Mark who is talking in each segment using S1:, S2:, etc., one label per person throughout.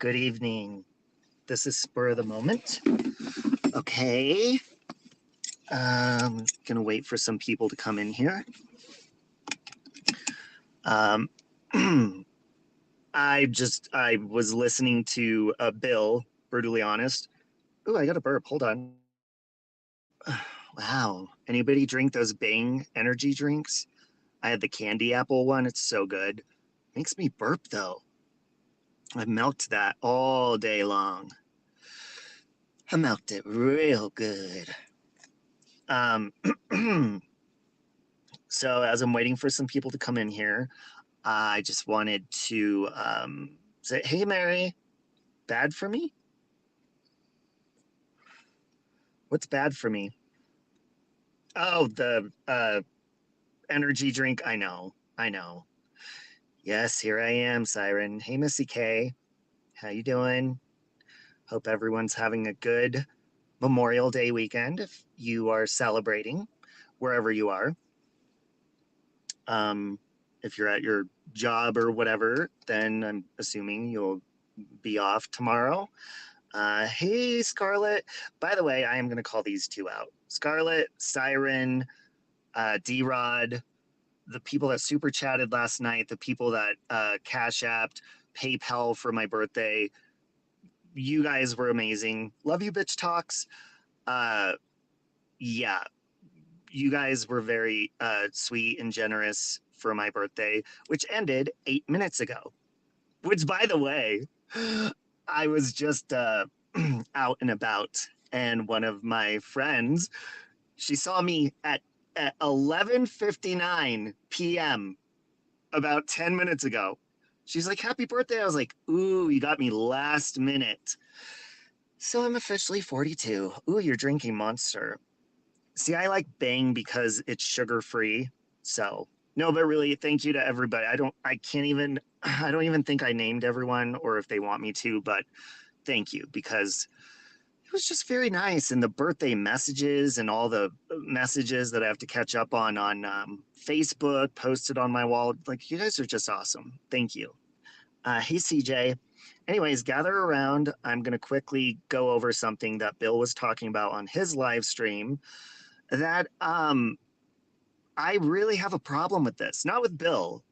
S1: Good evening. This is spur of the moment. Okay. Gonna wait for some people to come in here. I was listening to Bill, brutally honest. Ooh, I got a burp. Hold on. Wow. Anybody drink those Bang energy drinks? I had the candy apple one. It's so good. Makes me burp though. I milked that all day long. I milked it real good. So as I'm waiting for some people to come in here, I just wanted to say, hey, Mary, bad for me? What's bad for me? Oh, the energy drink. I know. Yes, here I am, Siren. Hey, Missy K. How you doing? Hope everyone's having a good Memorial Day weekend if you are celebrating wherever you are. If you're at your job or whatever, then I'm assuming you'll be off tomorrow. Hey, Scarlett. By the way, I am going to call these two out. Scarlett, Siren, D-Rod, the people that super chatted last night, the people that Cash Apped, PayPal for my birthday. You guys were amazing. Love you, bitch talks. Yeah, you guys were very sweet and generous for my birthday, which ended 8 minutes ago. Which, by the way, I was just out and about, and one of my friends, she saw me at 11:59 p.m. about 10 minutes ago. She's like, happy birthday. I was like, ooh, you got me last minute. So I'm officially 42. Ooh, you're drinking Monster. See, I like Bang because it's sugar-free. So, no, but really, thank you to everybody. I don't even think I named everyone or if they want me to, but thank you because it was just very nice. And the birthday messages and all the messages that I have to catch up on Facebook, posted on my wall. Like, you guys are just awesome. Thank you. Hey, CJ. Anyways, gather around. I'm going to quickly go over something that Bill was talking about on his live stream that I really have a problem with this. Not with Bill,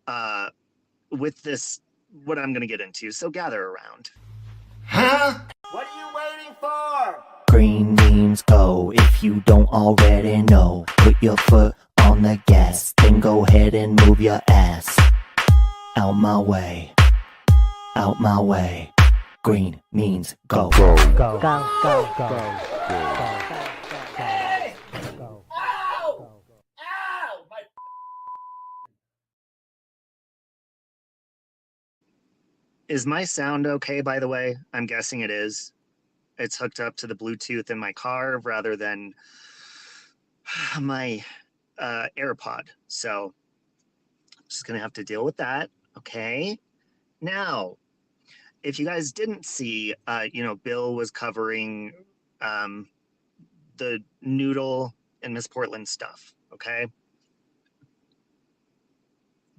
S1: with this, what I'm going to get into. So gather around.
S2: Huh? What are you waiting for?
S3: Green means go. If you don't already know, put your foot on the gas, then go ahead and move your ass. Out my way. Out my way. Green means go. Go. Go. Go. Go. Go. Go.
S2: Hey! Ow! Ow! My
S1: Is my sound okay, by the way? I'm guessing it is. It's hooked up to the Bluetooth in my car rather than my AirPod. So just going to have to deal with that. Okay. Now, if you guys didn't see, Bill was covering the Noodle and Miss Portland stuff. Okay.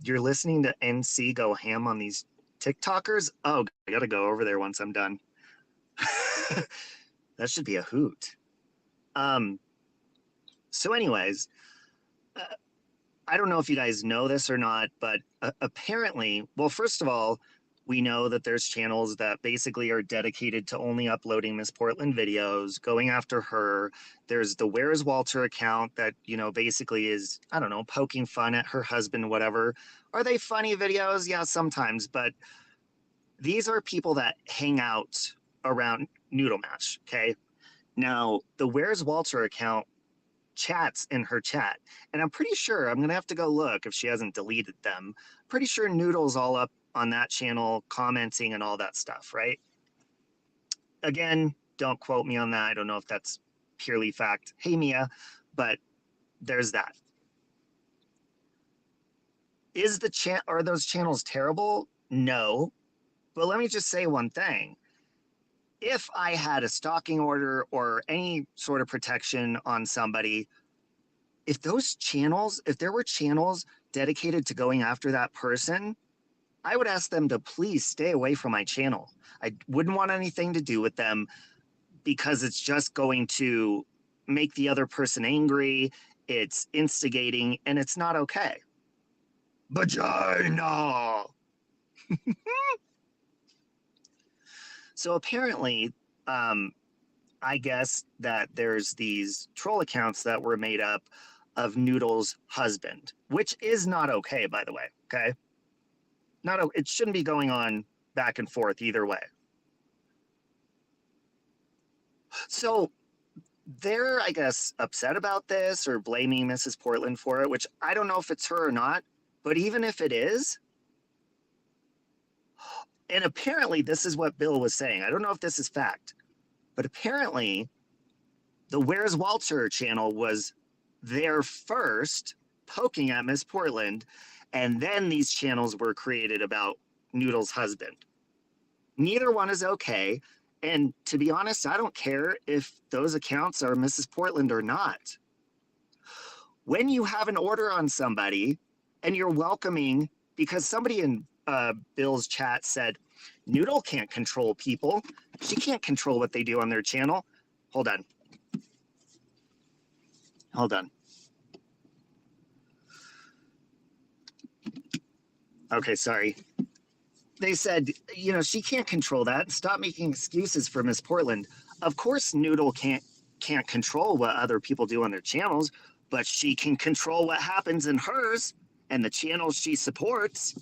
S1: You're listening to NC go ham on these TikTokers. Oh, I got to go over there once I'm done. That should be a hoot. So anyways, I don't know if you guys know this or not, but apparently, well, first of all, we know that there's channels that basically are dedicated to only uploading Miss Portland videos, going after her. There's the Where's Walter account that, basically is, I don't know, poking fun at her husband, whatever. Are they funny videos? Yeah, sometimes, but these are people that hang out around Noodle Mash, okay? Now, the Where's Walter account chats in her chat, and I'm pretty sure, I'm gonna have to go look if she hasn't deleted them. Pretty sure Noodle's all up on that channel commenting and all that stuff, right? Again, don't quote me on that. I don't know if that's purely fact. Hey, Mia, but there's that. Are those channels terrible? No. But let me just say one thing. If I had a stalking order or any sort of protection on somebody, if there were channels dedicated to going after that person, I would ask them to please stay away from my channel. I wouldn't want anything to do with them because it's just going to make the other person angry. It's instigating and it's not okay. Vagina. So apparently, I guess that there's these troll accounts that were made up of Noodle's husband, which is not okay, by the way. Okay, it shouldn't be going on back and forth either way. So they're, I guess, upset about this or blaming Mrs. Portland for it, which I don't know if it's her or not. But even if it is, and apparently this is what Bill was saying. I don't know if this is fact, but apparently the Where's Walter channel was there first, poking at Miss Portland, and then these channels were created about Noodle's husband. Neither one is okay, and to be honest, I don't care if those accounts are Mrs. Portland or not. When you have an order on somebody and you're welcoming, because somebody in Bill's chat said, Noodle can't control people. She can't control what they do on their channel. Hold on. Okay, sorry. They said, she can't control that. Stop making excuses for Miss Portland. Of course, Noodle can't control what other people do on their channels, but she can control what happens in hers and the channels she supports.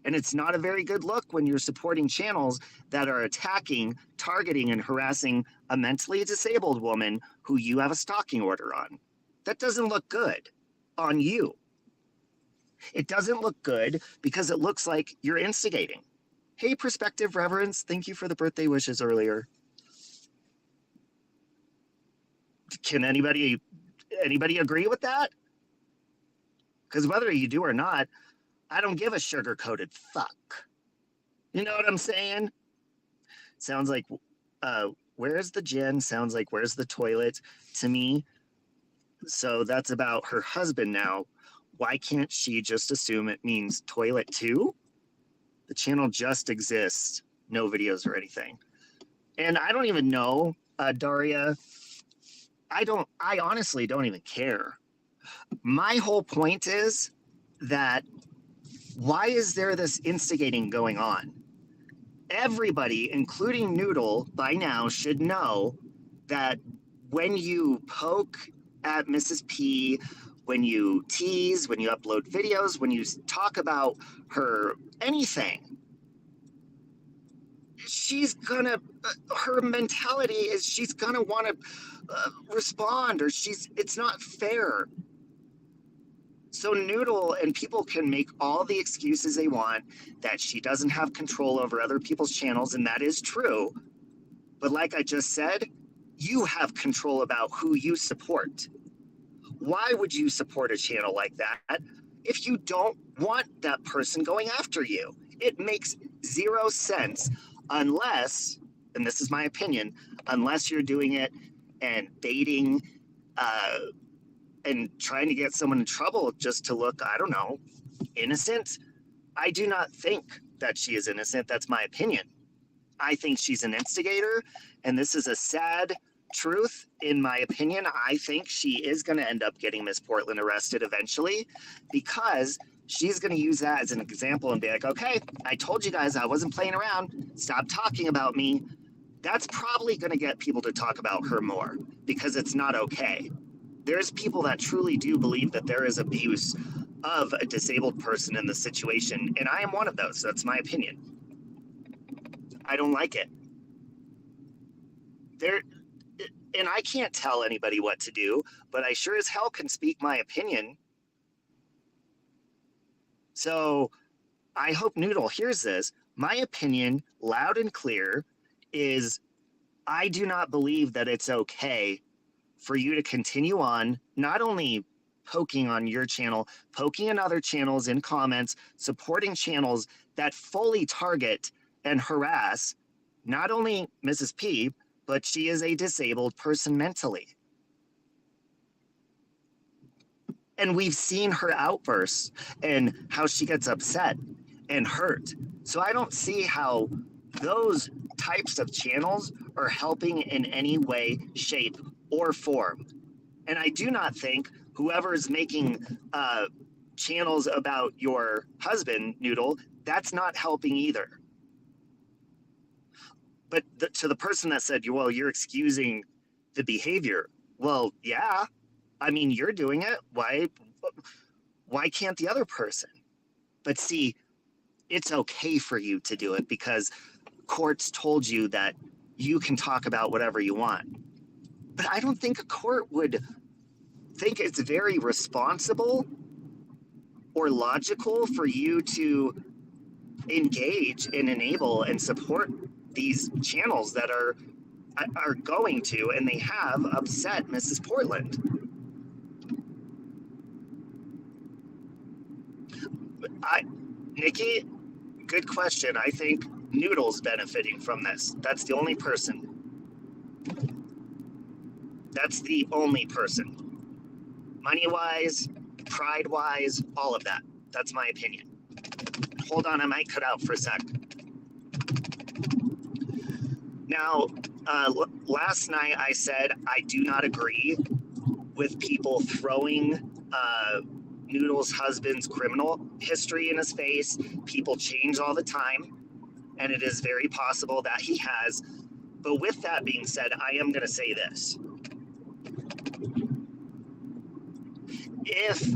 S1: And it's not a very good look when you're supporting channels that are attacking, targeting, and harassing a mentally disabled woman who you have a stalking order on. That doesn't look good on you. It doesn't look good because it looks like you're instigating. Hey, Prospective Reverence, thank you for the birthday wishes earlier. Can anybody agree with that? Because whether you do or not, I don't give a sugar-coated fuck. You know what I'm saying? Sounds like, where's the gin? Sounds like, where's the toilet to me? So that's about her husband now. Why can't she just assume it means toilet too? The channel just exists, no videos or anything. And I don't even know, Daria. I honestly don't even care. My whole point is that why is there this instigating going on? Everybody, including Noodle, by now should know that when you poke at Mrs. P, when you tease, when you upload videos, when you talk about her anything, her mentality is she's gonna want to respond, or it's not fair. So Noodle and people can make all the excuses they want that she doesn't have control over other people's channels, and that is true. But like I just said, you have control about who you support. Why would you support a channel like that if you don't want that person going after you? It makes zero sense unless, and this is my opinion, unless you're doing it and baiting and trying to get someone in trouble just to look, I don't know, innocent. I do not think that she is innocent. That's my opinion. I think she's an instigator, and this is a sad truth. In my opinion, I think she is going to end up getting Miss Portland arrested eventually, because she's going to use that as an example and be like, okay, I told you guys I wasn't playing around. Stop talking about me. That's probably going to get people to talk about her more, because it's not okay. There's people that truly do believe that there is abuse of a disabled person in the situation, and I am one of those. That's my opinion. I don't like it. And I can't tell anybody what to do, but I sure as hell can speak my opinion. So I hope Noodle hears this. My opinion, loud and clear, is I do not believe that it's okay for you to continue on, not only poking on your channel, poking in other channels in comments, supporting channels that fully target and harass not only Mrs. P, but she is a disabled person mentally. And we've seen her outbursts and how she gets upset. and hurt. So I don't see how those types of channels are helping in any way, shape, or form. And I do not think whoever is making channels about your husband, Noodle, that's not helping either. But to the person that said, well, you're excusing the behavior. Well, yeah. I mean, you're doing it. Why can't the other person? But see, it's okay for you to do it because courts told you that you can talk about whatever you want. But I don't think a court would think it's very responsible or logical for you to engage and enable and support these channels that are going to, and they have upset Mrs. Portland. Nikki, good question. I think Noodle's benefiting from this. That's the only person. That's the only person. Money-wise, pride-wise, all of that. That's my opinion. Hold on, I might cut out for a sec. Now, last night I said I do not agree with people throwing Noodle's husband's criminal history in his face. People change all the time, and it is very possible that he has. But with that being said, I am going to say this.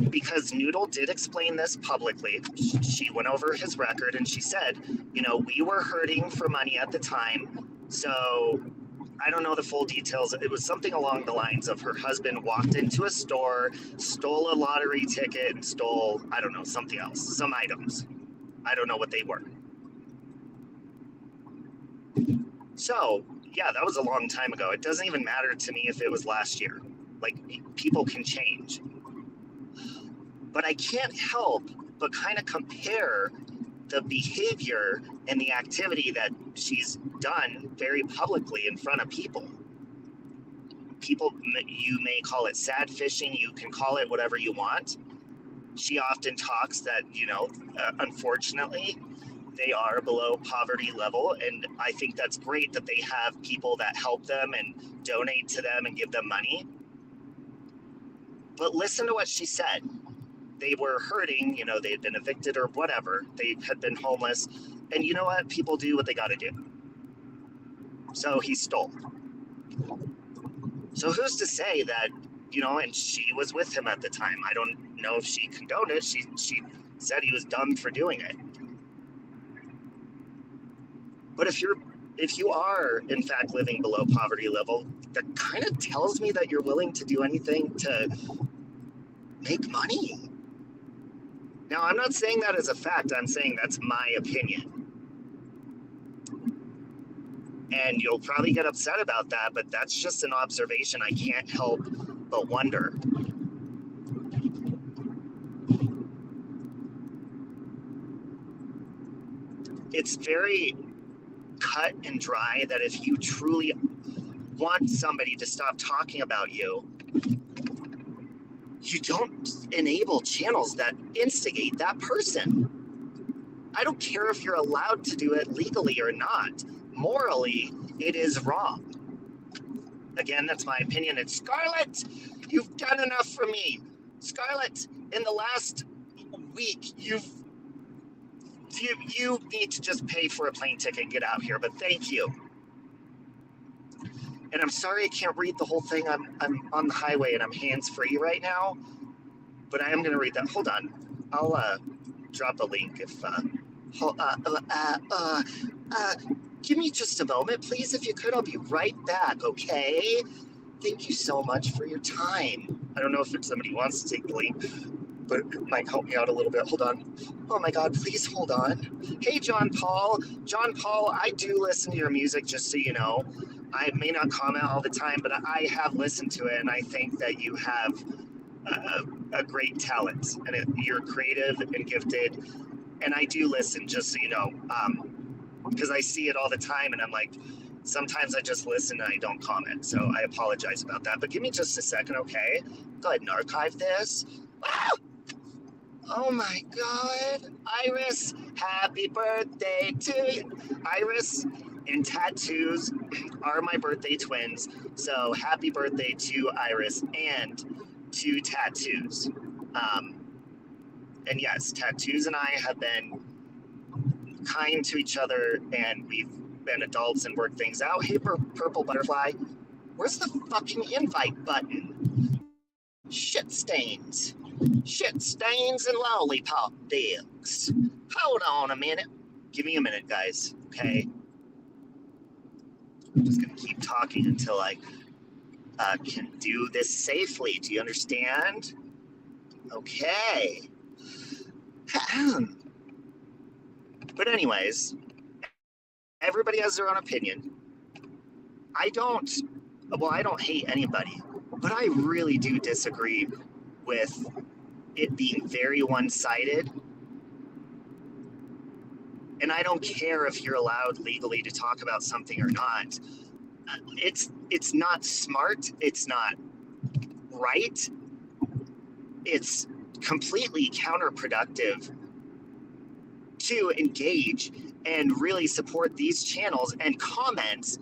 S1: Because Noodle did explain this publicly, she went over his record and she said, we were hurting for money at the time. So I don't know the full details. It was something along the lines of her husband walked into a store, stole a lottery ticket, and stole, I don't know, something else, some items. I don't know what they were. So, yeah, that was a long time ago. It doesn't even matter to me if it was last year. Like, people can change. But I can't help but kind of compare the behavior and the activity that she's done very publicly in front of people. People, you may call it sad fishing, you can call it whatever you want. She often talks that, unfortunately, they are below poverty level, and I think that's great that they have people that help them and donate to them and give them money. But listen to what she said. They were hurting, they had been evicted or whatever. They had been homeless. And you know what? People do what they got to do. So he stole. So who's to say that, and she was with him at the time. I don't know if she condoned it. She said he was dumb for doing it. But if you are, in fact, living below poverty level, that kind of tells me that you're willing to do anything to make money. Now, I'm not saying that as a fact. I'm saying that's my opinion. And you'll probably get upset about that, but that's just an observation. I can't help but wonder. It's very cut and dry that if you truly want somebody to stop talking about you, you don't enable channels that instigate that person. I don't care if you're allowed to do it legally or not. Morally, it is wrong. Again, that's my opinion. And Scarlett, you've done enough for me. Scarlett, in the last week, you need to just pay for a plane ticket and get out here, but thank you. And I'm sorry I can't read the whole thing. I'm on the highway and I'm hands-free right now, but I am going to read that. Hold on. I'll drop a link if... give me just a moment, please, if you could. I'll be right back, okay? Thank you so much for your time. I don't know if somebody wants to take the link, but it might help me out a little bit. Hold on. Oh my God, please hold on. Hey, John Paul. John Paul, I do listen to your music, just so you know. I may not comment all the time, but I have listened to it, and I think that you have a great talent, and you're creative and gifted, and I do listen, just so you know, because I see it all the time, and I'm like, sometimes I just listen and I don't comment, so I apologize about that, but give me just a second, okay? Go ahead and archive this. Ah! Oh my God. Iris, happy birthday to you. Iris and Tattoos are my birthday twins. So happy birthday to Iris and to Tattoos. Um, and yes, Tattoos and I have been kind to each other and we've been adults and worked things out. Hey, Purple Butterfly, where's the fucking invite button? Shit stains. Shit stains and lollipop dicks. Hold on a minute. Give me a minute, guys, okay? I'm just gonna keep talking until I can do this safely. Do you understand? Okay. But anyways, everybody has their own opinion. I don't hate anybody, but I really do disagree with it being very one-sided. And I don't care if you're allowed legally to talk about something or not. It's not smart. It's not right. It's completely counterproductive to engage and really support these channels and comments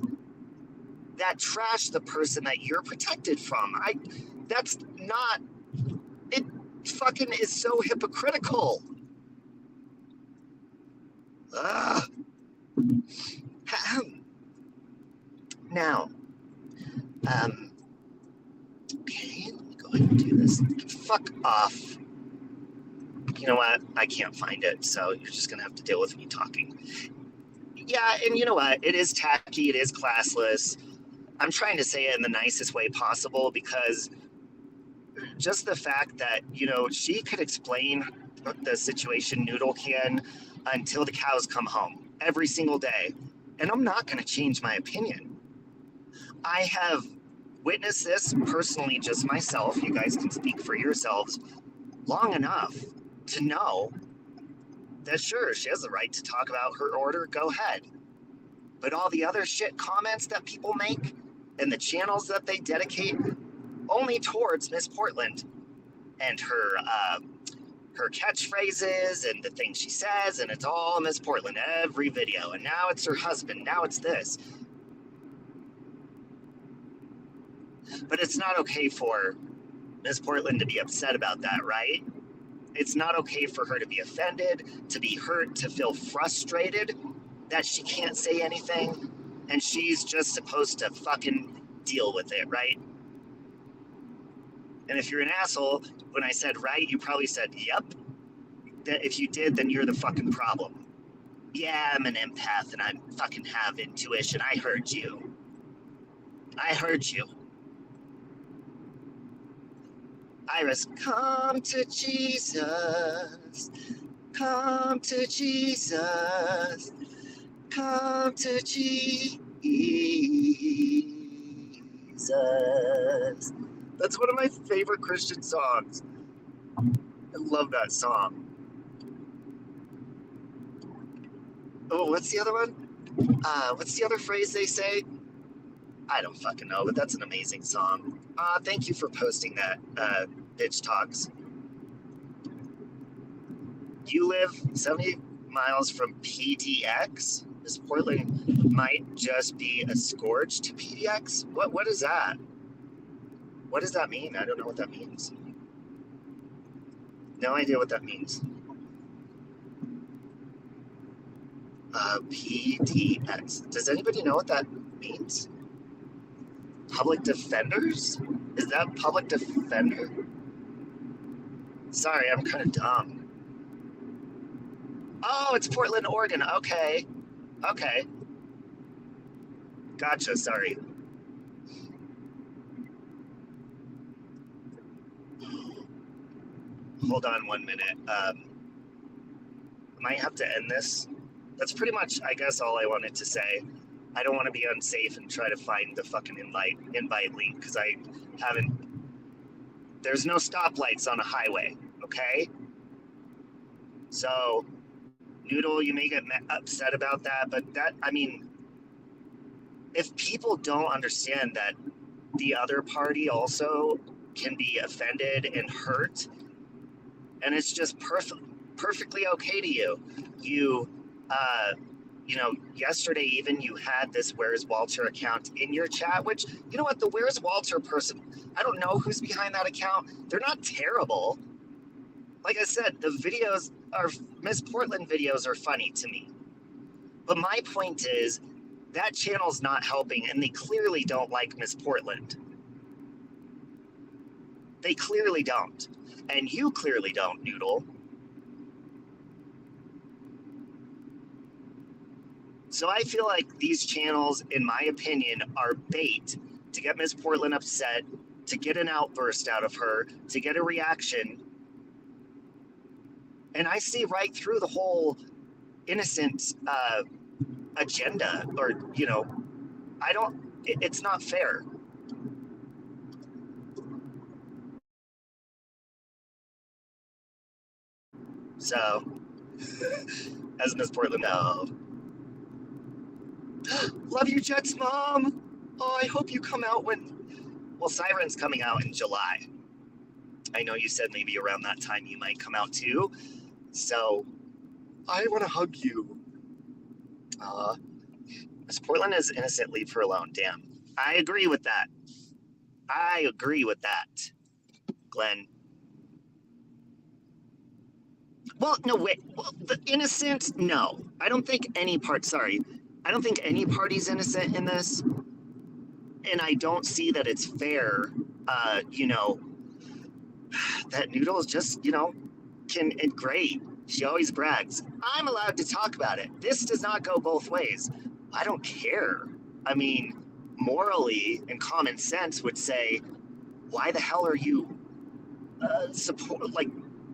S1: that trash the person that you're protected from. That's not, it fucking is so hypocritical. Ugh. Now, okay, let me go ahead and do this. Fuck off. You know what? I can't find it, so you're just gonna have to deal with me talking. Yeah, and you know what? It is tacky, it is classless. I'm trying to say it in the nicest way possible because just the fact that, you know, she could explain the situation, Noodle can, until the cows come home every single day. And I'm not going to change my opinion. I have witnessed this personally just myself. You guys can speak for yourselves long enough to know that sure, she has the right to talk about her order, go ahead. But all the other shit comments that people make and the channels that they dedicate only towards Miss Portland and her catchphrases and the things she says, and it's all Miss Portland every video. And now it's her husband. Now it's this. But it's not okay for Miss Portland to be upset about that, right? It's not okay for her to be offended, to be hurt, to feel frustrated that she can't say anything, and she's just supposed to fucking deal with it, right? And if you're an asshole, when I said right, you probably said, yep. That if you did, then you're the fucking problem. Yeah, I'm an empath and I fucking have intuition. I heard you. I heard you. Iris, come to Jesus. Come to Jesus. Come to Jesus. That's one of my favorite Christian songs. I love that song. Oh, what's the other one? What's the other phrase they say? I don't fucking know, but that's an amazing song. Thank you for posting that, Bitch Talks. You live 70 miles from PDX? This Portland might just be a scourge to PDX? What is that? What does that mean? I don't know what that means. No idea what that means. PDX. Does anybody know what that means? Public defenders? Is that public defender? Sorry, I'm kind of dumb. Oh, it's Portland, Oregon. Okay. Okay. Gotcha, sorry. Hold on 1 minute. I might have to end this. That's pretty much, I guess, all I wanted to say. I don't want to be unsafe and try to find the fucking invite link because I haven't. There's no stoplights on a highway, okay? So, Noodle, you may get upset about that, but that, I mean, if people don't understand that the other party also can be offended and hurt and it's just perfectly okay to you. You, yesterday even you had this Where's Walter account in your chat, which, you know what, the Where's Walter person, I don't know who's behind that account. They're not terrible. Like I said, the videos are, Miss Portland videos are funny to me. But my point is, that channel's not helping, and they clearly don't like Miss Portland. They clearly don't. And you clearly don't, Noodle. So I feel like these channels, in my opinion, are bait to get Miss Portland upset, to get an outburst out of her, to get a reaction. And I see right through the whole innocent agenda, or, it's not fair. So, as Miss Portland, no. Love you, Jets, Mom. Oh, I hope you come out well, Siren's coming out in July. I know you said maybe around that time you might come out too. So, I want to hug you. Miss Portland is innocent, leave her alone. Damn. I agree with that. Glenn. Well, no, wait. Well, the innocent, no. I don't think any party's innocent in this. And I don't see that it's fair, that Noodle is just, great. She always brags. I'm allowed to talk about it. This does not go both ways. I don't care. I mean, morally and common sense would say, why the hell are you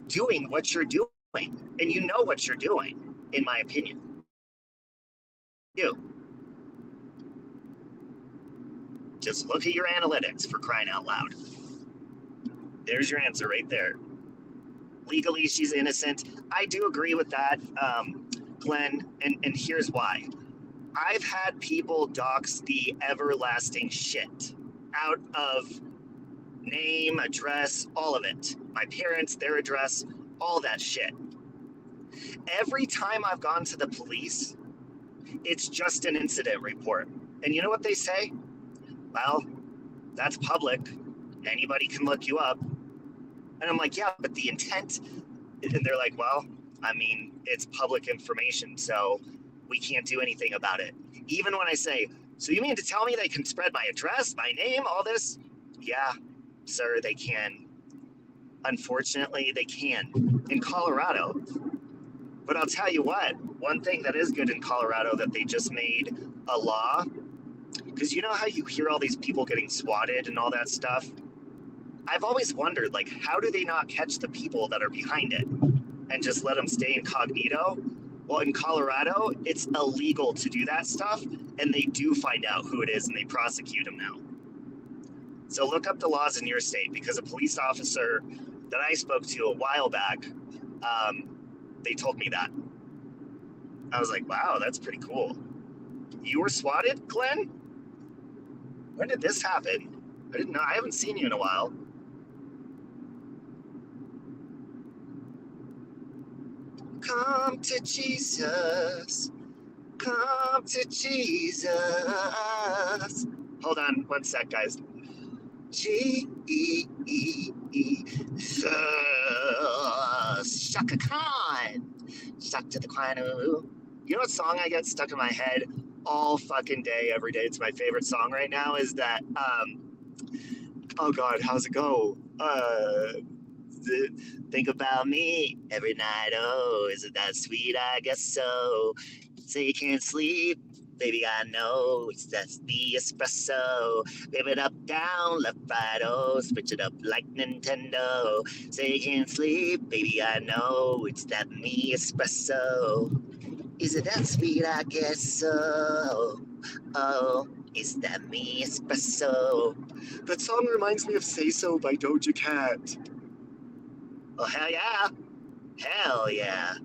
S1: doing what you're doing? And you know what you're doing, in my opinion. You. Just look at your analytics, for crying out loud. There's your answer right there. Legally, she's innocent. I do agree with that, Glenn, and here's why. I've had people dox the everlasting shit out of name, address, all of it. My parents, their address, all that shit. Every time I've gone to the police, it's just an incident report. And you know what they say? Well, that's public. Anybody can look you up. And I'm like, yeah, but the intent, and they're like, well, I mean, it's public information, so we can't do anything about it. Even when I say, so you mean to tell me they can spread my address, my name, all this? Yeah, sir, they can. Unfortunately, they can in Colorado. But I'll tell you what, one thing that is good in Colorado that they just made a law, because you know how you hear all these people getting swatted and all that stuff? I've always wondered, how do they not catch the people that are behind it and just let them stay incognito? Well, in Colorado, it's illegal to do that stuff, and they do find out who it is and they prosecute them now. So look up the laws in your state, because a police officer that I spoke to a while back, they told me that. I was like, wow, that's pretty cool. You were swatted, Glenn? When did this happen? I didn't know. I haven't seen you in a while. Come to Jesus. Come to Jesus. Hold on one sec, guys. Jesus. Shaka Khan. Stuck to the Khan. You know what song I get stuck in my head all fucking day, every day? It's my favorite song right now, is that, oh God, how's it go? Think about me every night, oh, isn't that sweet? I guess so. Say you can't sleep, baby, I know, it's just the espresso. Whip it up, down, left, right, oh, switch it up like Nintendo. Say you can't sleep, baby, I know, it's that me espresso. Is it that sweet? I guess so. Oh, is that me espresso? That song reminds me of Say So by Doja Cat. Oh, hell yeah. Hell yeah.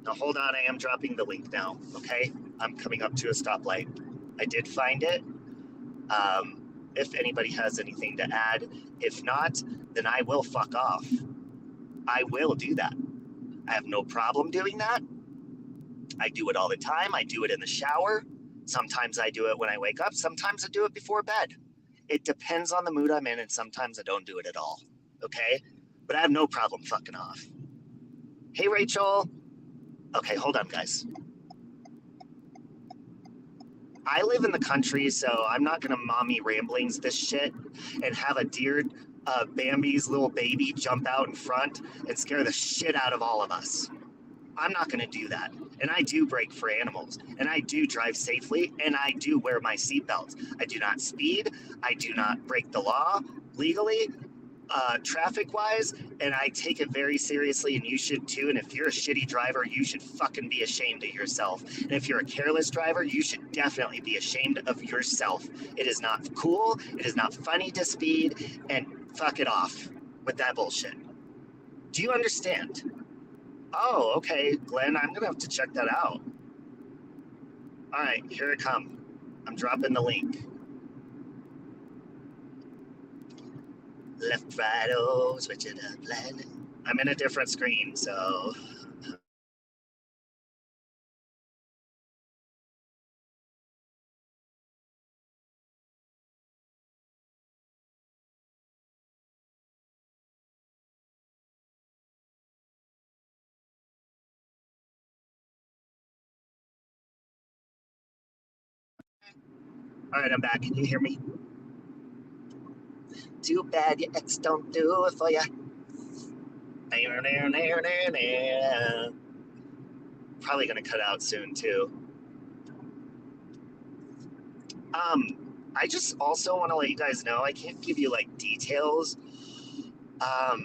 S1: Now, hold on. I am dropping the link now, okay? I'm coming up to a stoplight. I did find it. If anybody has anything to add. If not, then I will fuck off. I will do that. I have no problem doing that. I do it all the time. I do it in the shower. Sometimes I do it when I wake up. Sometimes I do it before bed. It depends on the mood I'm in, and sometimes I don't do it at all. Okay? But I have no problem fucking off. Hey, Rachel. Okay, hold on, guys. I live in the country, so I'm not gonna mommy ramblings this shit and have a deer Bambi's little baby jump out in front and scare the shit out of all of us. I'm not gonna do that. And I do brake for animals, and I do drive safely, and I do wear my seatbelt. I do not speed. I do not break the law legally, traffic-wise, and I take it very seriously, and you should too. And if you're a shitty driver, you should fucking be ashamed of yourself. And if you're a careless driver, you should definitely be ashamed of yourself. It is not cool. It is not funny to speed, and fuck it off with that bullshit. Do you understand? Oh, okay, Glenn, I'm gonna have to check that out. All right, here I come. I'm dropping the link. Left, right, oh, switch it up, left. I'm in a different screen, so. All right, I'm back. Can you hear me? Too bad your ex don't do it for you. Probably gonna cut out soon too. I just also want to let you guys know I can't give you like details. But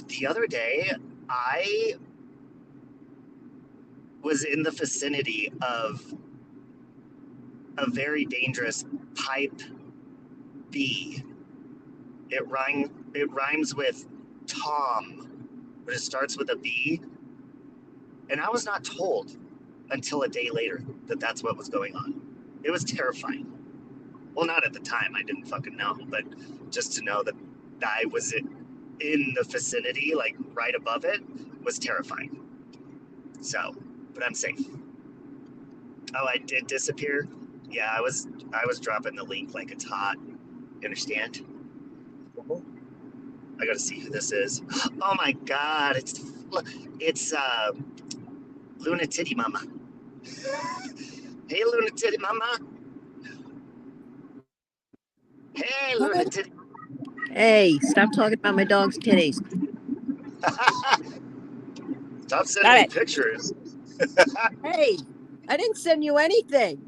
S1: the other day I was in the vicinity of a very dangerous pipe bee. It rhymes with Tom, but it starts with a B. And I was not told until a day later that that's what was going on. It was terrifying. Well, not at the time. I didn't fucking know, but just to know that I was in the vicinity, like right above it, was terrifying. So, but I'm safe. Oh, I did disappear. Yeah, I was dropping the link like it's hot. You understand? I gotta see who this is. Oh my god, it's Luna Titty Mama. Hey, Luna Titty Mama. Hey, Luna Titty.
S4: Hey, stop talking about my dog's titties.
S1: Stop sending me pictures.
S4: Hey, I didn't send you anything.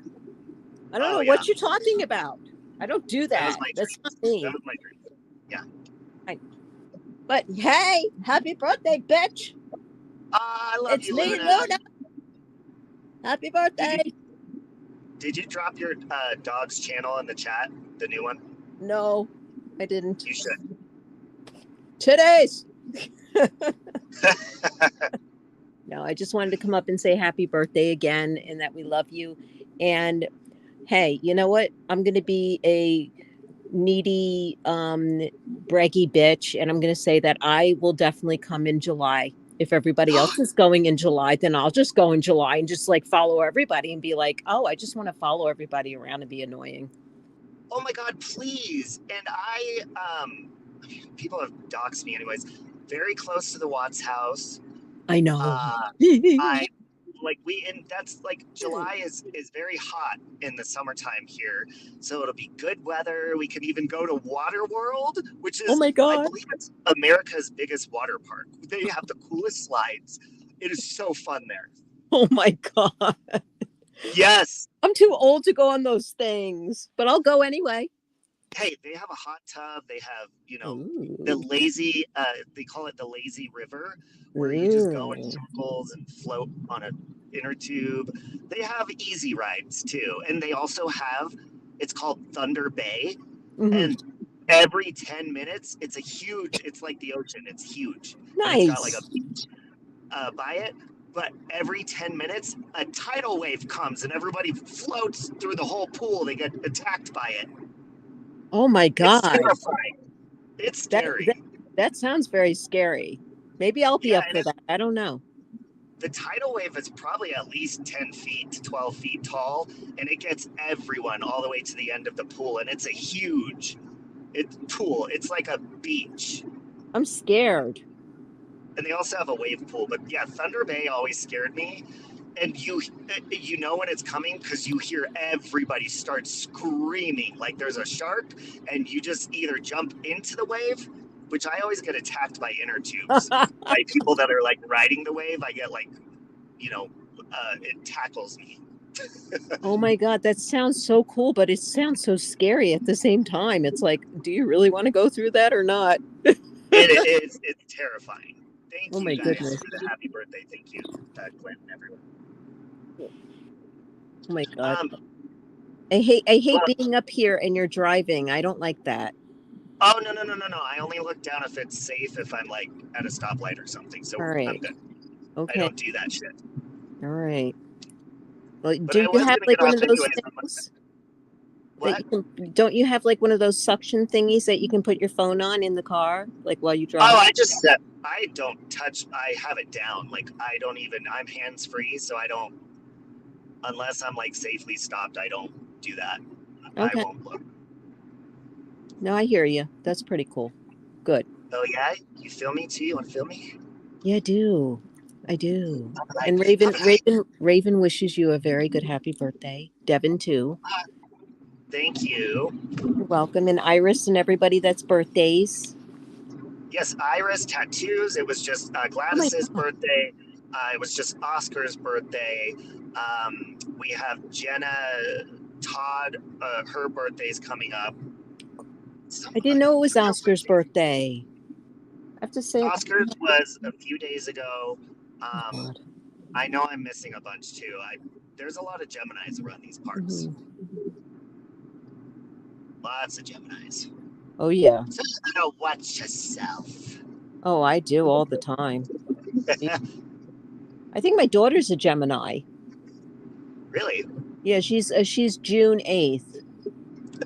S4: I don't know what you're talking about. I don't do that. That's not me.
S1: That was my dream. Yeah.
S4: But hey, happy birthday, bitch.
S1: I love
S4: it's
S1: you,
S4: me, Luna. Happy birthday.
S1: Did you drop your dog's channel in the chat, the new one?
S4: No, I didn't.
S1: You should.
S4: Today's. No, I just wanted to come up and say happy birthday again and that we love you. And hey, you know what? I'm going to be a needy, braggy bitch. And I'm going to say that I will definitely come in July. If everybody else is going in July, then I'll just go in July and just like follow everybody and be like, oh, I just want to follow everybody around and be annoying.
S1: Oh my God, please. And people have doxed me anyways, very close to the Watts house.
S4: I know.
S1: That's like July is very hot in the summertime here. So it'll be good weather. We could even go to Water World, which is,
S4: oh my God,
S1: I believe it's America's biggest water park. They have the coolest slides. It is so fun there.
S4: Oh my God.
S1: Yes.
S4: I'm too old to go on those things, but I'll go anyway.
S1: Hey, they have a hot tub. They have,
S4: Ooh.
S1: the lazy, they call it the lazy river, where you just go in circles and float on an inner tube. They have easy rides too. And they also have, it's called Thunder Bay.
S4: Mm-hmm.
S1: And every 10 minutes, it's like the ocean. It's huge.
S4: Nice.
S1: And it's got like a beach by it. But every 10 minutes, a tidal wave comes and everybody floats through the whole pool. They get attacked by it.
S4: Oh my God.
S1: It's terrifying. It's scary.
S4: That sounds very scary. Maybe I'll be
S1: Yeah,
S4: up for that. I don't know.
S1: the tidal wave is probably at least 10 feet to 12 feet tall, and it gets everyone all the way to the end of the pool, and it's a huge pool. It's like a beach.
S4: I'm scared.
S1: And they also have a wave pool. But yeah, Thunder Bay always scared me. And you know when it's coming because you hear everybody start screaming like there's a shark, and you just either jump into the wave, which I always get attacked by inner tubes by people that are like riding the wave. I get like, it tackles me.
S4: Oh my God, that sounds so cool, but it sounds so scary at the same time. It's like, do you really want to go through that or not?
S1: It's terrifying. Thank
S4: Oh
S1: you
S4: my
S1: guys
S4: goodness.
S1: for the happy birthday. Thank you, Glenn and everyone.
S4: Oh my God.
S1: Um,
S4: I hate
S1: well,
S4: being up here and you're driving. I don't like that.
S1: oh no. I only look down if it's safe, if I'm like at a stoplight or something. So
S4: All
S1: I'm
S4: right.
S1: good. I
S4: Okay.
S1: don't do that shit.
S4: All right. Well,
S1: But
S4: do
S1: I
S4: you
S1: was
S4: have
S1: gonna
S4: like
S1: get
S4: one
S1: off
S4: of those
S1: anyways.
S4: things that
S1: What?
S4: you can, don't you have like one of those suction thingies that you can put your phone on in the car, like while you drive?
S1: Oh, I just said I don't touch. I have it down. Like I don't even. I'm hands free, so I don't. Unless I'm like safely stopped, I don't do that. I
S4: Okay.
S1: won't look.
S4: No, I hear you. That's pretty cool. Good.
S1: Oh yeah, you feel me too? You want to feel me?
S4: Yeah, I do. I do.
S1: Like,
S4: And Raven wishes you a very good happy birthday. Devin too.
S1: thank you.
S4: You're welcome. And Iris and everybody that's birthdays.
S1: Yes, Iris tattoos. It was just
S4: Oh my
S1: Gladys's
S4: God.
S1: birthday. It was just Oscar's birthday. We have Jenna Todd. Her birthday's coming up.
S4: I didn't know it was
S1: Her
S4: Oscar's
S1: birthday.
S4: birthday. I have to say,
S1: Oscar's was a few days ago.
S4: oh God.
S1: I know I'm missing a bunch too. There's a lot of Geminis around these parts.
S4: Mhm.
S1: Lots of Geminis.
S4: Oh yeah.
S1: So you gotta watch yourself.
S4: Oh, I do all the time. I think my daughter's a Gemini.
S1: Really?
S4: Yeah, she's June 8th.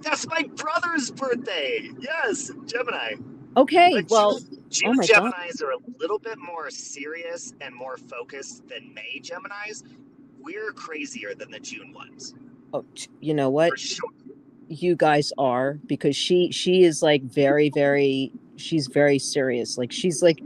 S1: That's my brother's birthday. Yes, Gemini.
S4: Okay,
S1: But
S4: well, oh
S1: June
S4: my God.
S1: Geminis are a little bit more serious and more focused than May Geminis. We're crazier than the June ones.
S4: Oh, you know what?
S1: For sure.
S4: You guys are, because she is like very, she's very serious. Like she's like,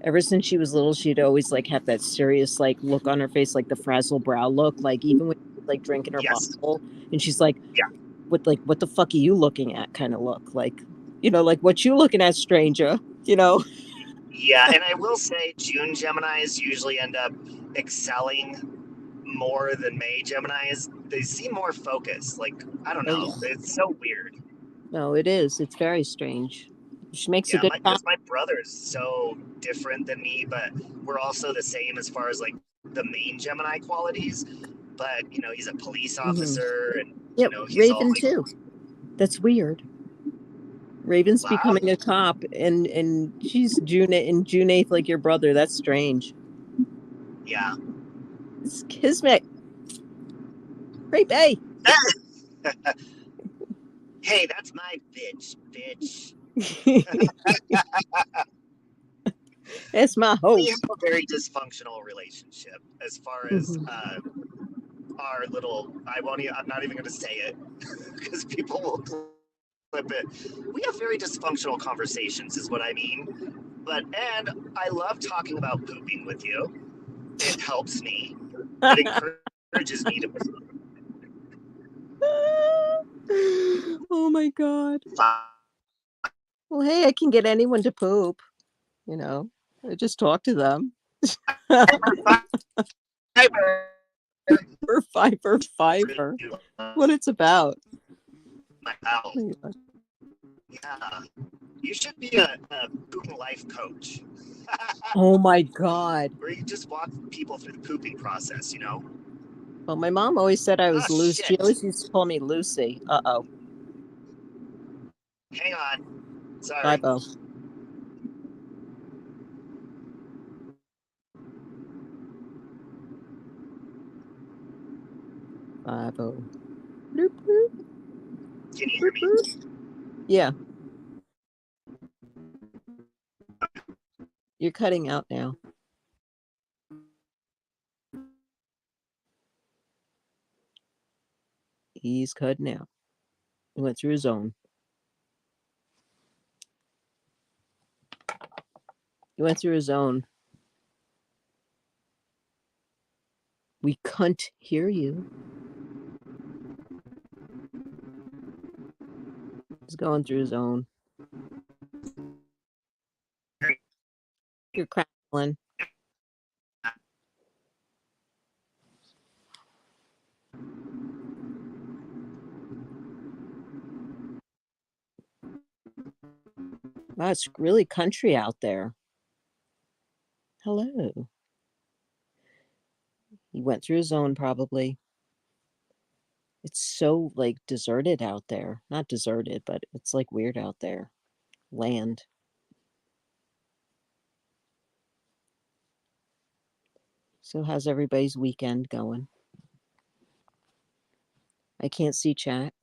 S4: ever since she was little, she'd always like have that serious like look on her face, like the frazzle brow look, like even when she's like drinking her
S1: Yes.
S4: bottle and she's like,
S1: Yeah.
S4: what the fuck are you looking at kind of look, like, like what you looking at, stranger,
S1: Yeah, and I will say June Geminis usually end up excelling more than May Geminis. They seem more focused. Like, I don't
S4: Oh
S1: know.
S4: yeah.
S1: It's so weird.
S4: No, it is. It's very strange. She makes a
S1: Yeah,
S4: good
S1: because my brother's so different than me, but we're also the same as far as like the main Gemini qualities. But, he's a police officer and,
S4: Yep,
S1: he's all
S4: Raven
S1: like,
S4: too. That's weird. Raven's
S1: wow.
S4: becoming a cop, and she's June 8th, like your brother. That's strange.
S1: Yeah.
S4: It's kismet. Great Bay.
S1: Hey, that's my bitch.
S4: That's my hope.
S1: We have a very dysfunctional relationship as far as our little. I'm not even going to say it because people will clip it. We have very dysfunctional conversations, is what I mean. And I love talking about pooping with you. It helps me. It encourages me to.
S4: Oh my God. Well, hey, I can get anyone to poop. I just talk to them. Fiber. What it's about.
S1: My mouth. Yeah. You should be a pooping life coach.
S4: Oh my God.
S1: Where you just walk people through the pooping process,
S4: Well, my mom always said I was loose. She
S1: Shit.
S4: always used to call me Lucy. Uh-oh.
S1: Hang on. Sorry.
S4: Bye, Bo. Bye, Bo. Bloop, bloop.
S1: Can you hear me?
S4: Yeah. You're cutting out now. He's cutting out. He went through his zone. He went through his zone. We can't hear you. He's going through his zone. You're crackling. Wow, it's really country out there. Hello. He went through his zone probably. It's so like deserted out there. Not deserted, but it's like weird out there. Land. So how's everybody's weekend going? I can't see chat.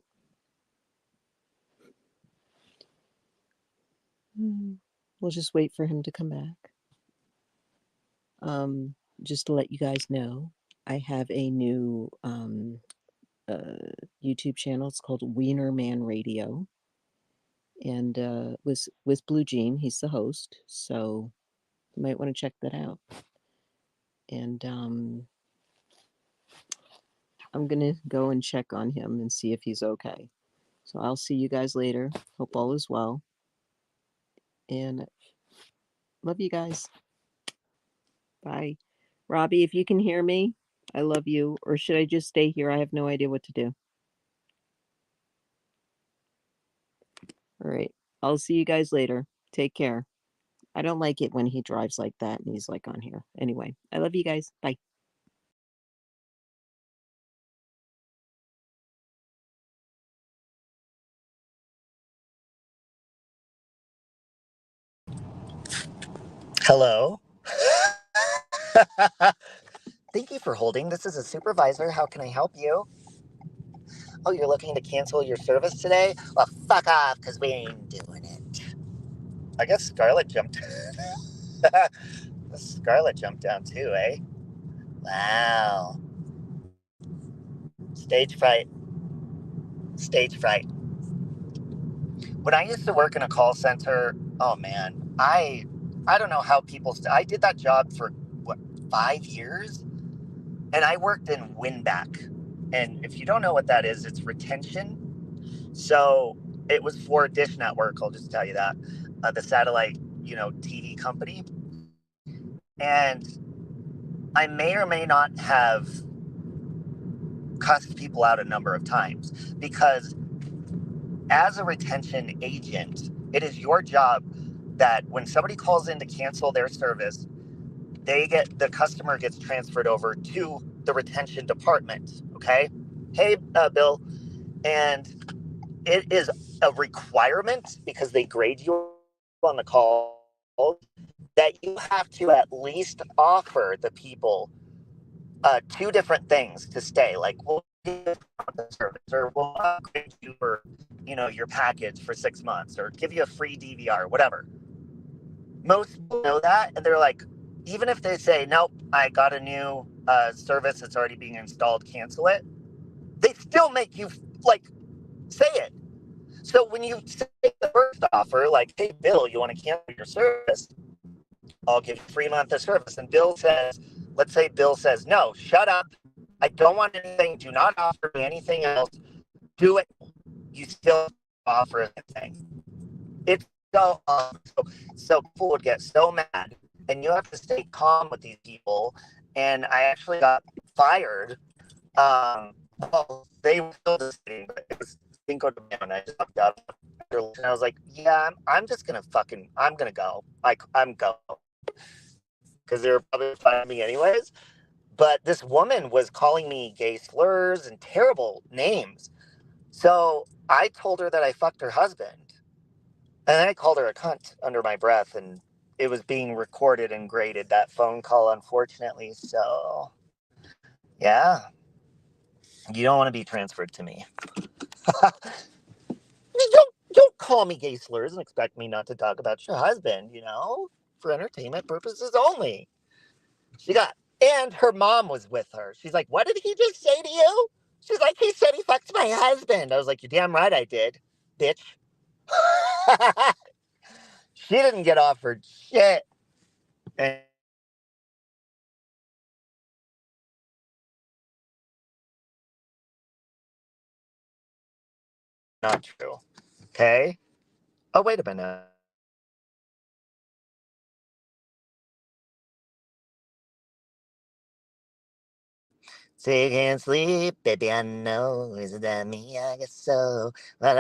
S4: We'll just wait for him to come back. Just to let you guys know, I have a new YouTube channel. It's called Wiener Man Radio, and with Blue Jean. He's the host, so you might want to check that out. And I'm gonna go and check on him and see if he's okay. So I'll see you guys later. Hope all is well, and love you guys. Bye. Robbie, if you can hear me, I love you. Or should I just stay here? I have no idea what to do. All right. I'll see you guys later. Take care. I don't like it when he drives like that and he's like on here. Anyway, I love you guys. Bye.
S1: Hello. Thank you for holding. This is a supervisor. How can I help you? Oh, you're looking to cancel your service today? Well, fuck off, because we ain't doing it. I guess Scarlett jumped. Scarlett jumped down too, eh? Wow. Stage fright. Stage fright. When I used to work in a call center, oh man, I don't know how people. I did that job for what, 5 years, and I worked in win-back. And if you don't know what that is, it's retention. So it was for Dish Network. I'll just tell you that, the satellite, TV company. And I may or may not have cussed people out a number of times, because as a retention agent, it is your job that when somebody calls in to cancel their service, the customer gets transferred over to the retention department. Okay. Hey, Bill. And it is a requirement, because they grade you on the call, that you have to at least offer the people 2 different things to stay. Like, we'll give you the service, or we'll upgrade you for, your package for 6 months, or give you a free DVR, whatever. Most people know that, and they're like, even if they say, nope, I got a new service that's already being installed, cancel it, they still make you, say it. So when you say the first offer, like, hey, Bill, you want to cancel your service? I'll give you a free month of service. And let's say Bill says, no, shut up. I don't want anything. Do not offer me anything else. Do it. You still offer anything. It's so awesome. So people would get so mad, and you have to stay calm with these people. And I actually got fired. Well, they were still deciding, but it was Cinco de Mayo, and I just fucked up. And I was like, yeah, I'm just gonna I'm gonna go. I'm going. Because they were probably firing me anyways. But this woman was calling me gay slurs and terrible names. So I told her that I fucked her husband. And then I called her a cunt under my breath, and it was being recorded and graded, that phone call, unfortunately. So, yeah. You don't want to be transferred to me. Don't call me gay slurs and expect me not to talk about your husband, for entertainment purposes only. And her mom was with her. She's like, what did he just say to you? She's like, he said he fucked my husband. I was like, you're damn right I did, bitch. She didn't get offered shit. And not true. Okay? Oh, wait a minute. So you can't sleep, baby, I know. Is that me? I guess so.
S2: Huh?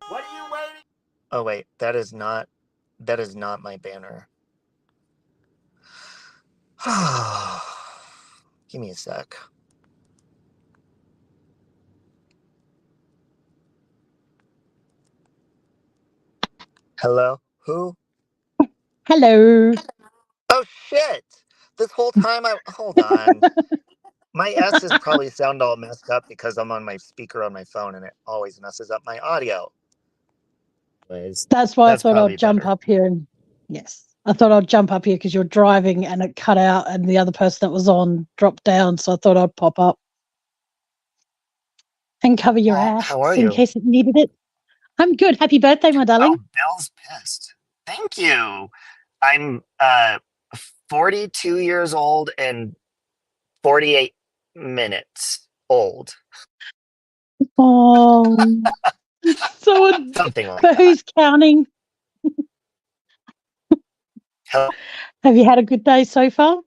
S2: What are you waiting?
S1: Oh, wait, that is not my banner. Give me a sec. Hello? Who?
S5: Hello.
S1: Oh, shit! This whole time hold on. My S's probably sound all messed up because I'm on my speaker on my phone and it always messes up my audio.
S5: That's why I thought
S1: probably
S5: I'd jump
S1: better.
S5: up here. And yes, I thought I'd jump up here because you're driving and it cut out and the other person that was on dropped down. So I thought I'd pop up and cover your ass
S1: How are
S5: in
S1: you?
S5: case it needed it. I'm good. Happy birthday, my darling.
S1: Oh, Bill's pissed. Thank you. I'm 42 years old and 48 minutes old.
S5: Oh, so
S1: Something like
S5: but
S1: that.
S5: who's counting?
S1: Hello?
S5: Have you had a good day so far?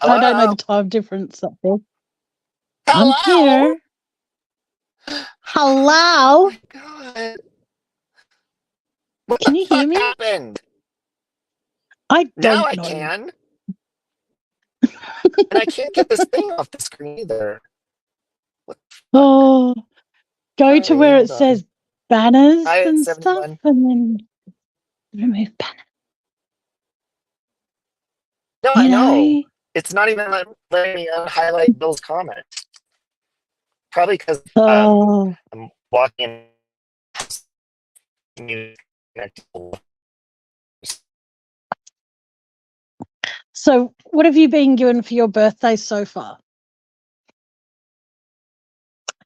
S1: Hello?
S5: I don't know the time difference up there.
S1: Hello?
S5: I'm here. Hello.
S1: Oh my God. What
S5: Can
S1: the
S5: you hear
S1: fuck
S5: me?
S1: happened?
S5: I
S1: Now
S5: don't
S1: I
S5: know.
S1: can. And I can't get this thing off the screen either. What the fuck?
S5: Oh, go to
S1: Sorry,
S5: where it
S1: hold on.
S5: says banners
S1: I at
S5: and stuff
S1: 71.
S5: and then remove banner.
S1: No,
S5: You
S1: I know.
S5: know?
S1: It's not even letting me highlight Bill's comment. Probably because
S5: Oh,
S1: I'm walking in.
S5: so what have you been given for your birthday so far?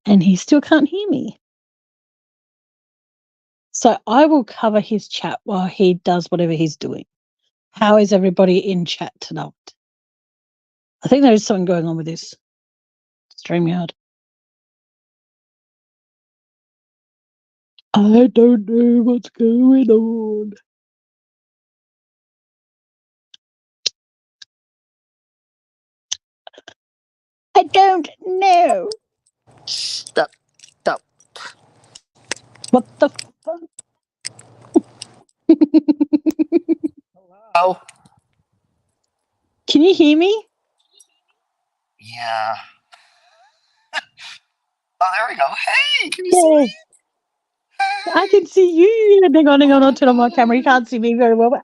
S5: And he still can't hear me. So I will cover his chat while he does whatever he's doing. How is everybody in chat tonight? I think there is something going on with this StreamYard. I don't know what's going on. I don't know.
S1: Stop. Stop.
S5: What the fuck?
S1: Oh.
S5: Can you hear me?
S1: Yeah. Oh, there we go. Hey, can you see
S5: Yeah,
S1: me?
S5: I can see you. Hang on, I'll turn on my camera. You can't see me very well. But...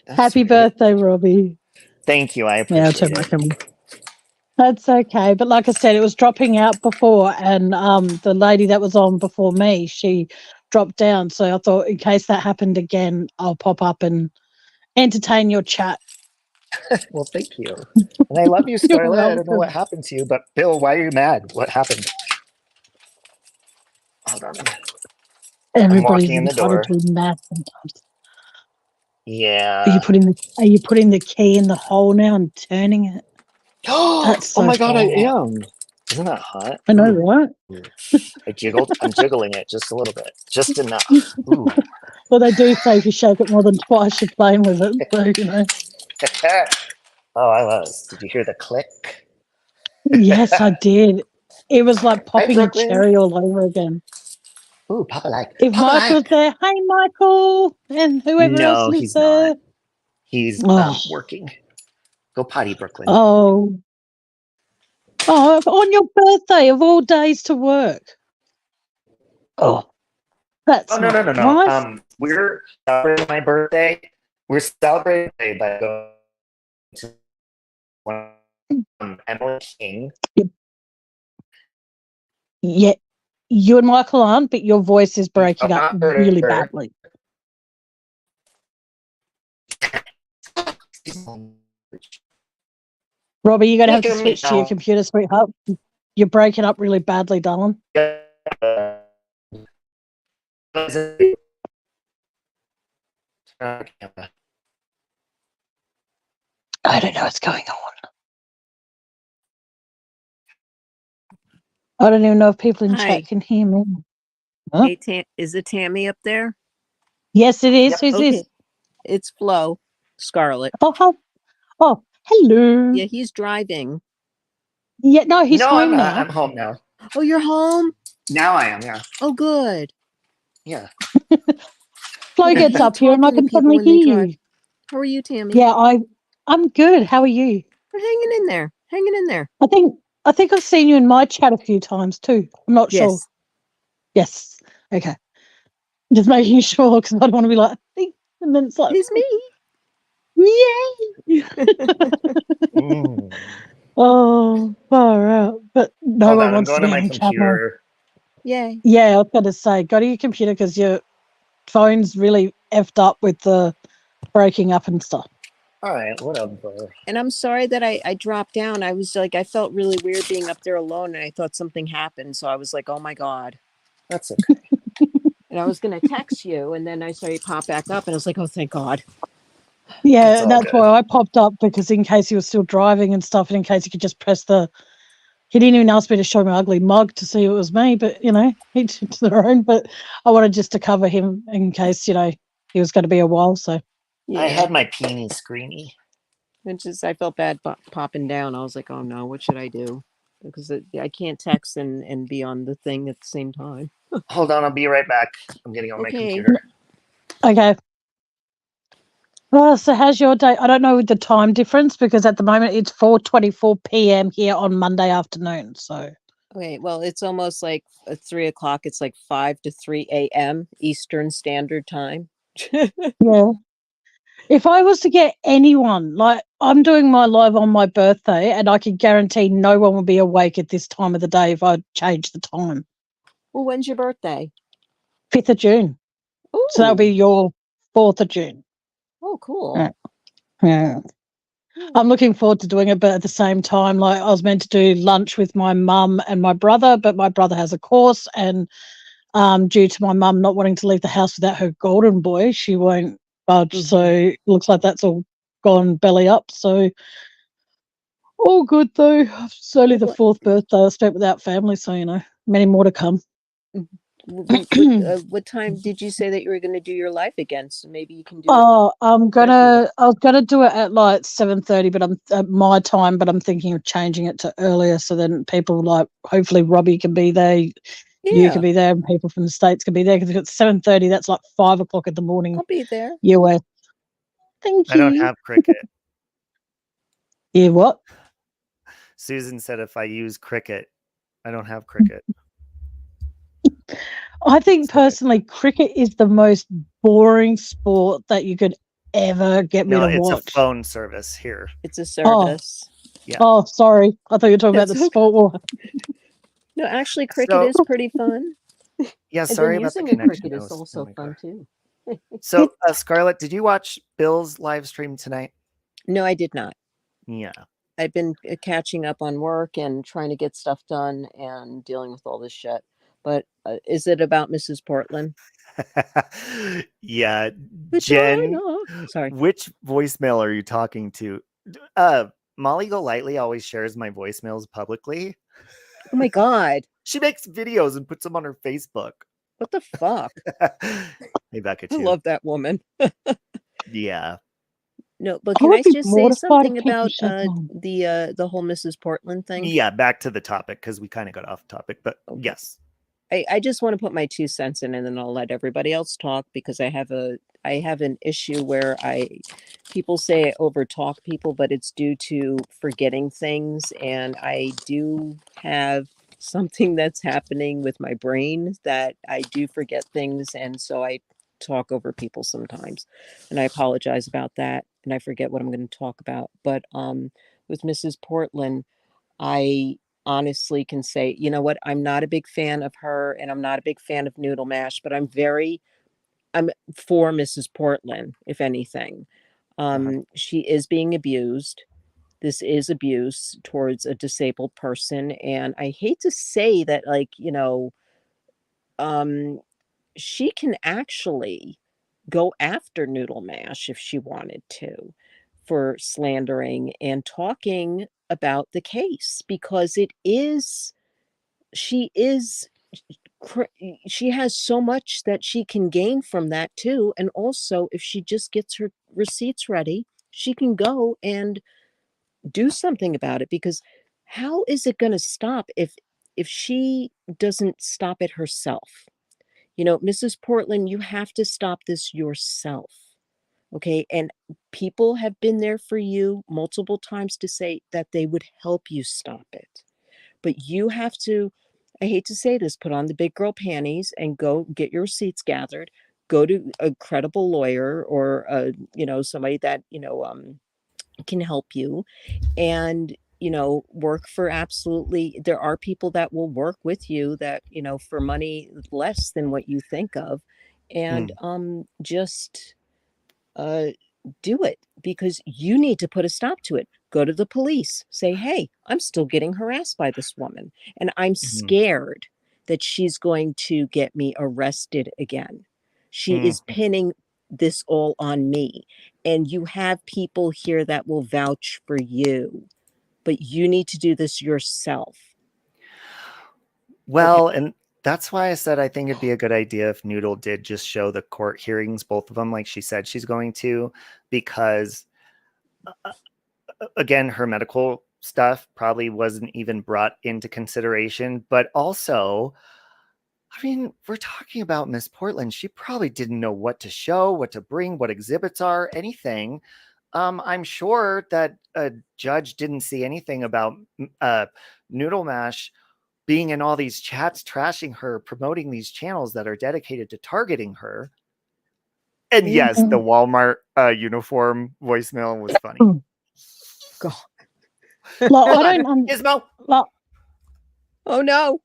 S1: That's
S5: Happy
S1: sweet.
S5: birthday, Robbie.
S1: Thank you. I
S5: Yeah, I'll
S1: appreciate
S5: turn my
S1: it.
S5: camera. That's okay. But like I said, it was dropping out before, and the lady that was on before me, she dropped down. So I thought in case that happened again, I'll pop up and entertain your chat.
S1: Well, thank you. And I love you,
S5: You're
S1: Starla. I don't know what
S5: welcome.
S1: happened to you, but Bill, why are you mad? What happened? Hold on. I'm
S5: Everybody's
S1: walking in the
S5: entitled
S1: door.
S5: to be mad sometimes. Are
S1: Yeah.
S5: you putting the key in the hole now and turning it? That's
S1: Oh
S5: so
S1: my God, I
S5: hot.
S1: am. Isn't that hot?
S5: I know,
S1: Ooh.
S5: right?
S1: I'm jiggling it just a little bit. Just enough. Ooh.
S5: Well, they do say if you shake it more than twice, you're playing with it. So, you know.
S1: Oh, I was. Did you hear the click?
S5: Yes, I did. It was like
S1: Hi,
S5: popping a
S1: Brooklyn.
S5: cherry all over again.
S1: Ooh, Papa like.
S5: If
S1: Papa
S5: Michael's
S1: like.
S5: there, hey, Michael, and whoever else
S1: No,
S5: lives
S1: he's not.
S5: there.
S1: He's
S5: Oh,
S1: working. Go potty, Brooklyn.
S5: oh, oh, on your birthday of all days to work. Oh,
S1: Oh
S5: that's
S1: no, no,
S5: not
S1: no, no.
S5: nice.
S1: We're celebrating my birthday. We're celebrating by going to Emily King.
S5: Yeah, you and Michael aren't, but your voice is breaking up really badly. Robbie, you're going to have to switch to your computer, sweetheart. You're breaking up really badly, darling.
S1: I
S5: don't know what's going on. I don't even know if people in chat can hear me. Huh?
S4: Hey, is it Tammy up there?
S5: Yes, it is. Who's this?
S4: It's Flo, Scarlett.
S5: Oh, hello.
S4: Yeah, he's driving.
S5: Yeah, no, he's home now.
S1: I'm home now.
S4: Oh, you're home?
S1: Now I am, yeah.
S4: Oh, good.
S1: Yeah.
S5: Flo gets up here and I can suddenly hear you.
S4: How are you, Tammy?
S5: Yeah, I'm good. How are you?
S4: We're hanging in there. Hanging in there.
S5: I think I've seen you in my chat a few times too. I'm not sure. Yes. Okay. Just making sure because I don't want to be like, and then it's like,
S4: it's me.
S5: Yay! Oh, far out. But no one wants to be on camera.
S4: Yay.
S5: Yeah, I was going to say, go to your computer because your phone's really effed up with the breaking up and stuff.
S1: All right, whatever.
S4: And I'm sorry that I dropped down. I was like, I felt really weird being up there alone and I thought something happened. So I was like, oh my God.
S1: That's okay.
S4: And I was going to text you and then I saw you pop back up and I was like, oh, thank God.
S5: Yeah, that's why I popped up because in case he was still driving and stuff and in case he could just press he didn't even ask me to show my ugly mug to see it was me, but, each to their own. But I wanted just to cover him in case, he was going to be a while. So
S1: yeah. I had my peony screeny.
S4: I felt bad popping down. I was like, oh no, what should I do? Because I can't text and be on the thing at the same time.
S1: Hold on, I'll be right back. I'm getting on my computer.
S5: Okay. Well, so how's your day? I don't know with the time difference because at the moment it's 4:24 p.m. here on Monday afternoon. So
S4: okay, well, it's almost like 3 o'clock. It's like 5 to 3 a.m. Eastern Standard Time.
S5: Yeah. If I was to get anyone, like I'm doing my live on my birthday and I can guarantee no one will be awake at this time of the day if I change the time.
S4: Well, when's your birthday?
S5: 5th of June. Ooh. So that'll be your 4th of June.
S4: Oh, cool.
S5: Yeah. I'm looking forward to doing it, but at the same time, like I was meant to do lunch with my mum and my brother, but my brother has a course and due to my mum not wanting to leave the house without her golden boy, she won't budge. So it looks like that's all gone belly up. So all good though. It's only the 4th birthday I spent without family, so many more to come.
S4: What time did you say that you were going to do your live again? So maybe you can do.
S5: I was gonna do it at like 7:30, but I'm at my time. But I'm thinking of changing it to earlier, so then people like hopefully Robbie can be there, you can be there, and people from the States can be there because if it's 7:30, that's like 5 o'clock in the morning.
S4: I'll be there.
S5: US. Thank you.
S1: I don't have Cricket.
S5: Yeah, what?
S1: Susan said if I use Cricket, I don't have Cricket.
S5: I think personally, cricket is the most boring sport that you could ever get me to watch.
S1: No, it's a phone service here.
S4: It's a service.
S1: Yeah.
S5: Oh, sorry. I thought you were talking about the sport war.
S4: No, actually, cricket is pretty fun.
S1: Yeah, sorry about the connection.
S4: Cricket is also fun too.
S1: So, Scarlett, did you watch Bill's live stream tonight?
S4: No, I did not.
S1: Yeah.
S4: I've been catching up on work and trying to get stuff done and dealing with all this shit. But is it about Mrs. Portland?
S1: Yeah.
S4: Jen, sorry.
S1: Which voicemail are you talking to? Molly Golightly always shares my voicemails publicly.
S4: Oh my God.
S1: She makes videos and puts them on her Facebook.
S4: What the fuck?
S1: Hey, Becca,
S4: I love that woman.
S1: Yeah.
S4: No, but can I just say something about the whole Mrs. Portland thing?
S1: Yeah, back to the topic because we kind of got off topic, but yes.
S4: I just want to put my 2 cents in and then I'll let everybody else talk because I have an issue where people say I overtalk people, but it's due to forgetting things. And I do have something that's happening with my brain that I do forget things. And so I talk over people sometimes and I apologize about that. And I forget what I'm going to talk about. But with Mrs. Portland, I honestly can say, you know what, I'm not a big fan of her and I'm not a big fan of Noodle Mash, but I'm for Mrs. Portland, if anything. She is being abused. This is abuse towards a disabled person. And I hate to say that, like, um, she can actually go after Noodle Mash if she wanted to for slandering and talking about the case because she is she has so much that she can gain from that too. And also, if she just gets her receipts ready, she can go and do something about it because how is it going to stop if she doesn't stop it herself? Mrs. Portland, you have to stop this yourself. Okay. And people have been there for you multiple times to say that they would help you stop it. But you have to, I hate to say this, put on the big girl panties and go get your receipts gathered. Go to a credible lawyer or, somebody that, can help you and work for absolutely there are people that will work with you that for money less than what you think of and just do it because you need to put a stop to it. Go to the police, say, hey, I'm still getting harassed by this woman and I'm scared that she's going to get me arrested again. She is pinning this all on me. And you have people here that will vouch for you, but you need to do this yourself.
S1: Well, and that's why I said I think it'd be a good idea if Noodle did just show the court hearings, both of them, like she said she's going to, because again, her medical stuff probably wasn't even brought into consideration, but also, I mean, we're talking about Miss Portland. She probably didn't know what to show, what to bring, what exhibits are, anything. I'm sure that a judge didn't see anything about Noodle Mash being in all these chats, trashing her, promoting these channels that are dedicated to targeting her. And yes, the Walmart uniform voicemail was funny.
S4: God.
S5: I don't
S1: Gizmo.
S4: Oh no.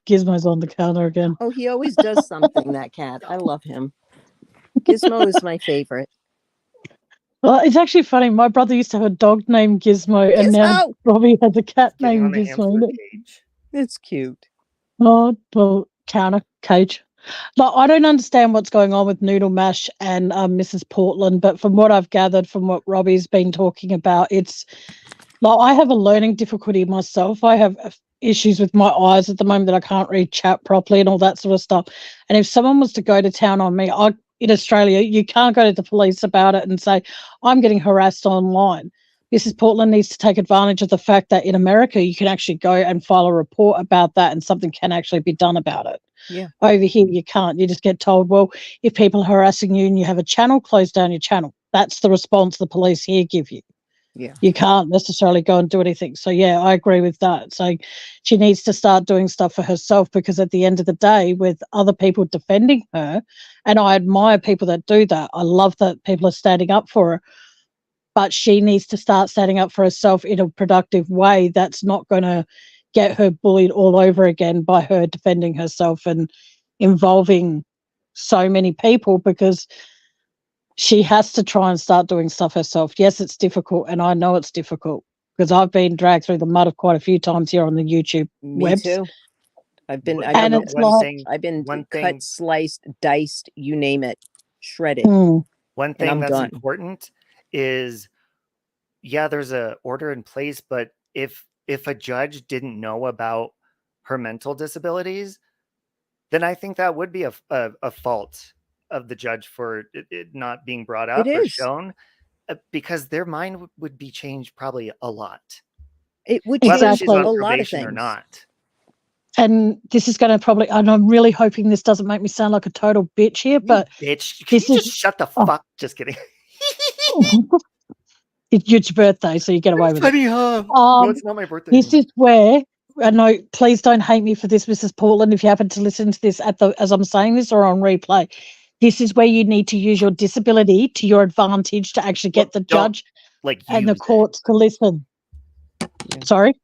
S5: Gizmo's on the counter again.
S4: Oh, he always does something, that cat. I love him. Gizmo is my favorite.
S5: Well, it's actually funny. My brother used to have a dog named Gizmo, and now Robbie has a cat named Gizmo.
S4: It's cute.
S5: Oh, well, counter cage. Like, I don't understand what's going on with Noodle Mash and Mrs. Portland, but from what I've gathered from what Robbie's been talking about, it's like I have a learning difficulty myself. I have issues with my eyes at the moment that I can't read chat properly and all that sort of stuff. And if someone was to go to town on me, in Australia, you can't go to the police about it and say, I'm getting harassed online. Mrs. Portland needs to take advantage of the fact that in America, you can actually go and file a report about that and something can actually be done about it.
S4: Yeah.
S5: Over here, you can't. You just get told, well, if people are harassing you and you have a channel, close down your channel. That's the response the police here give you.
S4: Yeah.
S5: You can't necessarily go and do anything. So, yeah, I agree with that. So she needs to start doing stuff for herself because at the end of the day, with other people defending her, and I admire people that do that. I love that people are standing up for her. But she needs to start standing up for herself in a productive way that's not going to get her bullied all over again by her defending herself and involving so many people because she has to try and start doing stuff herself. Yes, it's difficult, and I know it's difficult because I've been dragged through the mud quite a few times here on the YouTube webs.
S4: Me too. I've been cut, sliced, diced, you name it, shredded.
S1: One thing that's important is, yeah, there's a order in place, but if a judge didn't know about her mental disabilities, then I think that would be a fault of the judge for it not being brought up or shown, because their mind would be changed probably a lot.
S4: It would
S1: whether
S4: change
S1: she's on
S4: a lot of
S1: probation
S4: things
S1: or not.
S5: And this is going to probably, and I'm really hoping this doesn't make me sound like a total bitch here, but
S1: bitch, can you just shut the fuck? Just kidding.
S5: It's your birthday, so you get away with
S1: funny,
S5: it.
S1: Huh? No, it's not my birthday.
S5: This is where, I know, please don't hate me for this, Mrs. Portland, if you happen to listen to this as I'm saying this or on replay. This is where you need to use your disability to your advantage to actually get the judge and the courts to listen.
S1: Yeah.
S5: Sorry?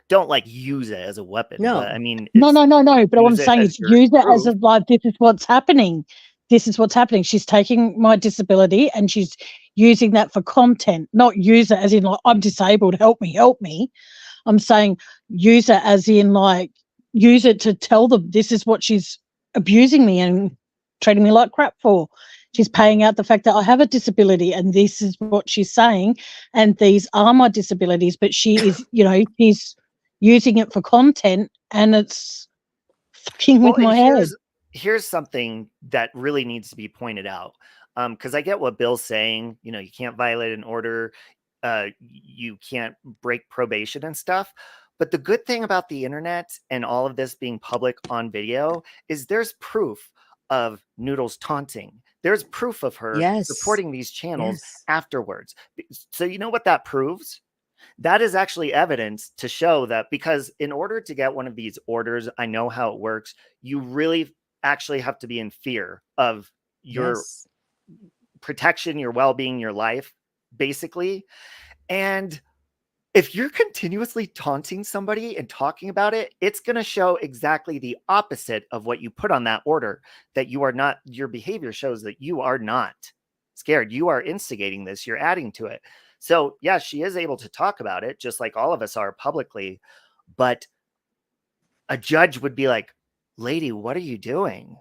S1: don't like use it as a weapon.
S4: No.
S1: But I mean,
S5: No.
S1: it's,
S5: But what I'm
S1: use it
S5: saying
S1: as
S5: is
S1: your
S5: use it as
S1: proof.
S5: of like, this is what's happening. This is what's happening. She's taking my disability and she's using that for content, not use it as in like, I'm disabled, help me. I'm saying use it as in like, use it to tell them this is what she's abusing me and treating me like crap for. She's paying out the fact that I have a disability and this is what she's saying and these are my disabilities, but she is, she's using it for content and it's fucking with
S1: And
S5: my head.
S1: here's something that really needs to be pointed out. Because I get what Bill's saying, you can't violate an order, you can't break probation and stuff. But the good thing about the internet and all of this being public on video is there's proof of Noodle's taunting. There's proof of her reporting these channels afterwards. So you know what that proves? That is actually evidence to show that, because in order to get one of these orders, I know how it works. You really actually have to be in fear of your protection, your well-being, your life, basically. And if you're continuously taunting somebody and talking about it, it's going to show exactly the opposite of what you put on that order, that you are not, your behavior shows that you are not scared. You are instigating this. You're adding to it. So yeah, she is able to talk about it just like all of us are publicly, but a judge would be like, lady, what are you doing?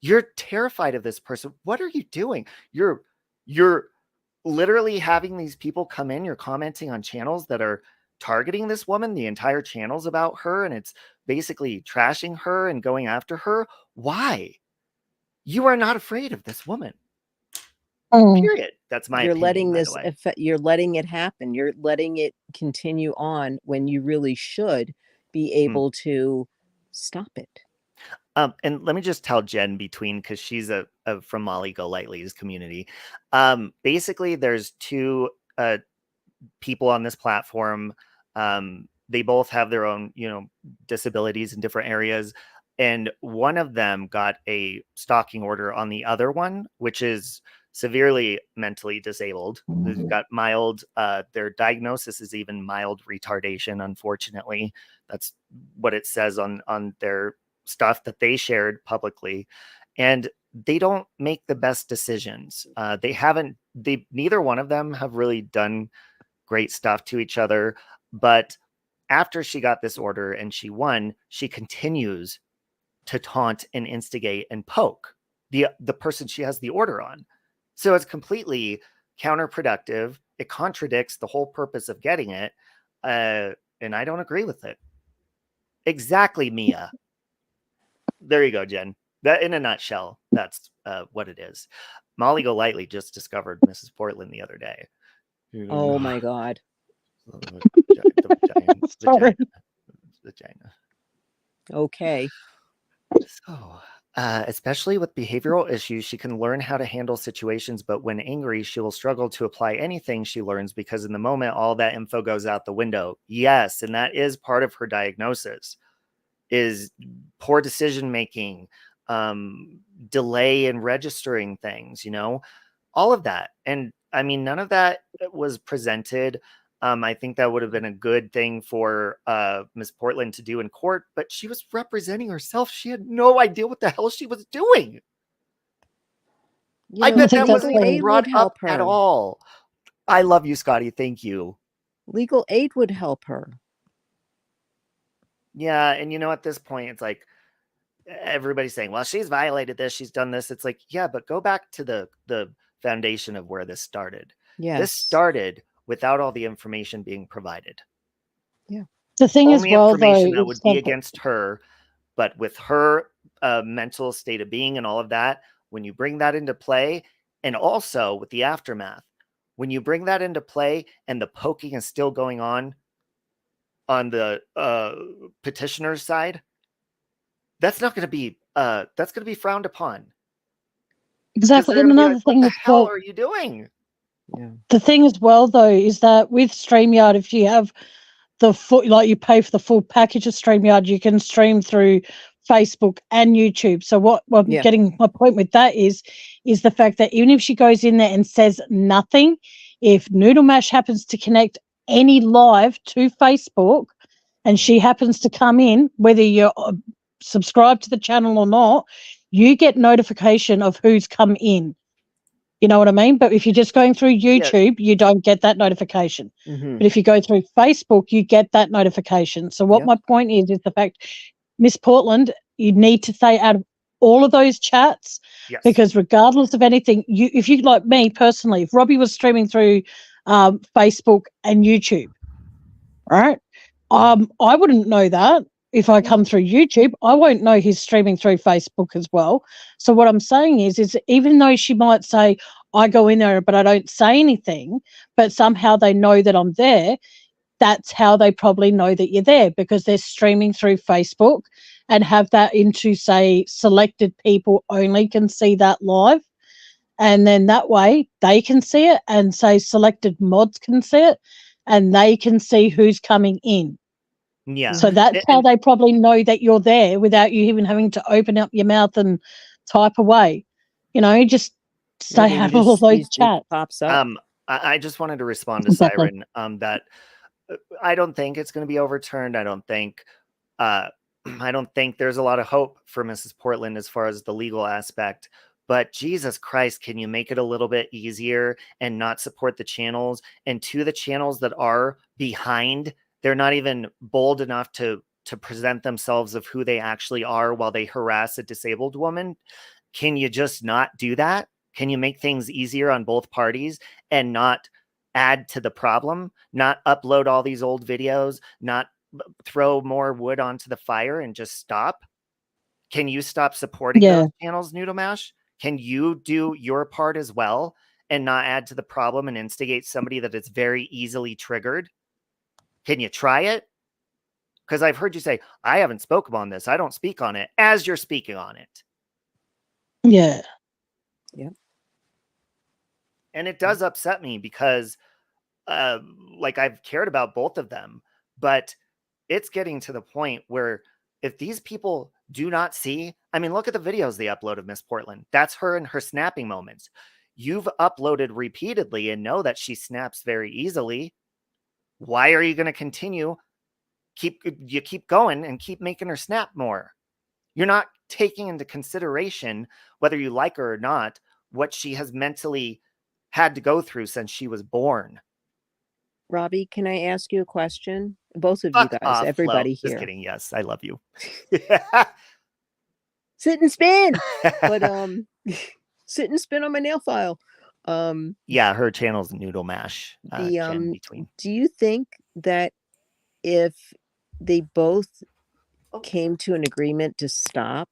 S1: You're terrified of this person. What are you doing? You're literally having these people come in. You're commenting on channels that are targeting this woman. The entire channel's about her and it's basically trashing her and going after her. Why? You are not afraid of this woman. Period. That's my opinion.
S4: Letting this affect, you're letting it happen. You're letting it continue on when you really should be able to stop it.
S1: And let me just tell Jen between, because she's from Molly Go Lightly's community. Basically, there's two people on this platform. They both have their own, disabilities in different areas. And one of them got a stalking order on the other one, which is severely mentally disabled. They've got mild, their diagnosis is even mild retardation, unfortunately. That's what it says on their stuff that they shared publicly. And they don't make the best decisions. Neither one of them have really done great stuff to each other. But after she got this order and she won, she continues to taunt and instigate and poke the person she has the order on. So it's completely counterproductive. It contradicts the whole purpose of getting it. And I don't agree with it. Exactly, Mia. There you go, Jen. That in a nutshell, that's what it is. Molly Go Lightly just discovered Mrs. Portland the other day.
S4: Oh my God.
S1: Vagina.
S4: Okay.
S1: So, especially with behavioral issues, she can learn how to handle situations, but when angry, she will struggle to apply anything she learns because in the moment, all that info goes out the window. Yes, and that is part of her diagnosis, is poor decision-making, delay in registering things, all of that. And I mean, none of that was presented. I think that would have been a good thing for Miss Portland to do in court, but she was representing herself. She had no idea what the hell she was doing. I bet that wasn't even brought up at all. I love you, Scotty. Thank you.
S4: Legal aid would help her.
S1: Yeah, and at this point, it's like everybody's saying, well, she's violated this, she's done this. It's like, yeah, but go back to the foundation of where this started.
S4: Yeah.
S1: This started without all the information being provided.
S4: Yeah.
S5: The thing
S1: Only
S5: is, well,
S1: information
S5: though,
S1: that would be against her, but with her mental state of being and all of that, when you bring that into play, and also with the aftermath, when you bring that into play and the poking is still going on the petitioner's side, that's not going to be that's going to be frowned upon.
S5: Exactly. And another thing,
S1: what the hell are you doing?
S4: Yeah.
S5: The thing as well, though, is that with StreamYard, if you have the full, like you pay for the full package of StreamYard, you can stream through Facebook and YouTube. So what I'm getting my point with that is the fact that even if she goes in there and says nothing, if Noodle Mash happens to connect any live to Facebook, and she happens to come in, whether you're subscribed to the channel or not, you get notification of who's come in. You know what I mean? But if you're just going through YouTube, you don't get that notification.
S4: Mhm.
S5: But if you go through Facebook, you get that notification. So what my point is the fact, Miss Portland, you need to stay out of all of those chats, because regardless of anything, if you, like me personally, if Robbie was streaming through Facebook and YouTube, right, I wouldn't know that. If I come through YouTube, I won't know he's streaming through Facebook as well. So what I'm saying is even though she might say, I go in there, but I don't say anything, but somehow they know that I'm there, that's how they probably know that you're there, because they're streaming through Facebook and have that into, say, selected people only can see that live. And then that way they can see it, and say selected mods can see it, and they can see who's coming in.
S1: Yeah.
S5: So that's how they probably know that you're there without you even having to open up your mouth and type away. You know, just stay out of all those chats.
S4: Pops up.
S1: I just wanted to respond to
S5: Exactly.
S1: Siren that I don't think it's going to be overturned. I don't think there's a lot of hope for Mrs. Portland as far as the legal aspect. But Jesus Christ, can you make it a little bit easier and not support the channels? And to the channels that are behind, they're not even bold enough to present themselves of who they actually are while they harass a disabled woman. Can you just not do that? Can you make things easier on both parties and not add to the problem, not upload all these old videos, not throw more wood onto the fire, and just stop? Can you stop supporting those channels, Noodle Mash? Can you do your part as well and not add to the problem and instigate somebody that is very easily triggered? Can you try it? Because I've heard you say, I haven't spoken on this. I don't speak on it, as you're speaking on it.
S5: Yeah.
S4: Yeah.
S1: And it does upset me because like I've cared about both of them, but it's getting to the point where if these people do not see, I mean, look at the videos they upload of Miss Portland. That's her and her snapping moments. You've uploaded repeatedly and know that she snaps very easily. Why are you going to continue? You keep going and keep making her snap more. You're not taking into consideration, whether you like her or not, what she has mentally had to go through since she was born.
S4: Robbie, can I ask you a question? Both of
S1: Fuck
S4: you guys,
S1: off,
S4: everybody
S1: Flo.
S4: here.
S1: Just kidding. Yes, I love you.
S4: Sit and spin. But sit and spin on my nail file.
S1: Yeah, her channel's Noodle Mash. In between.
S4: Do you think that if they both came to an agreement to stop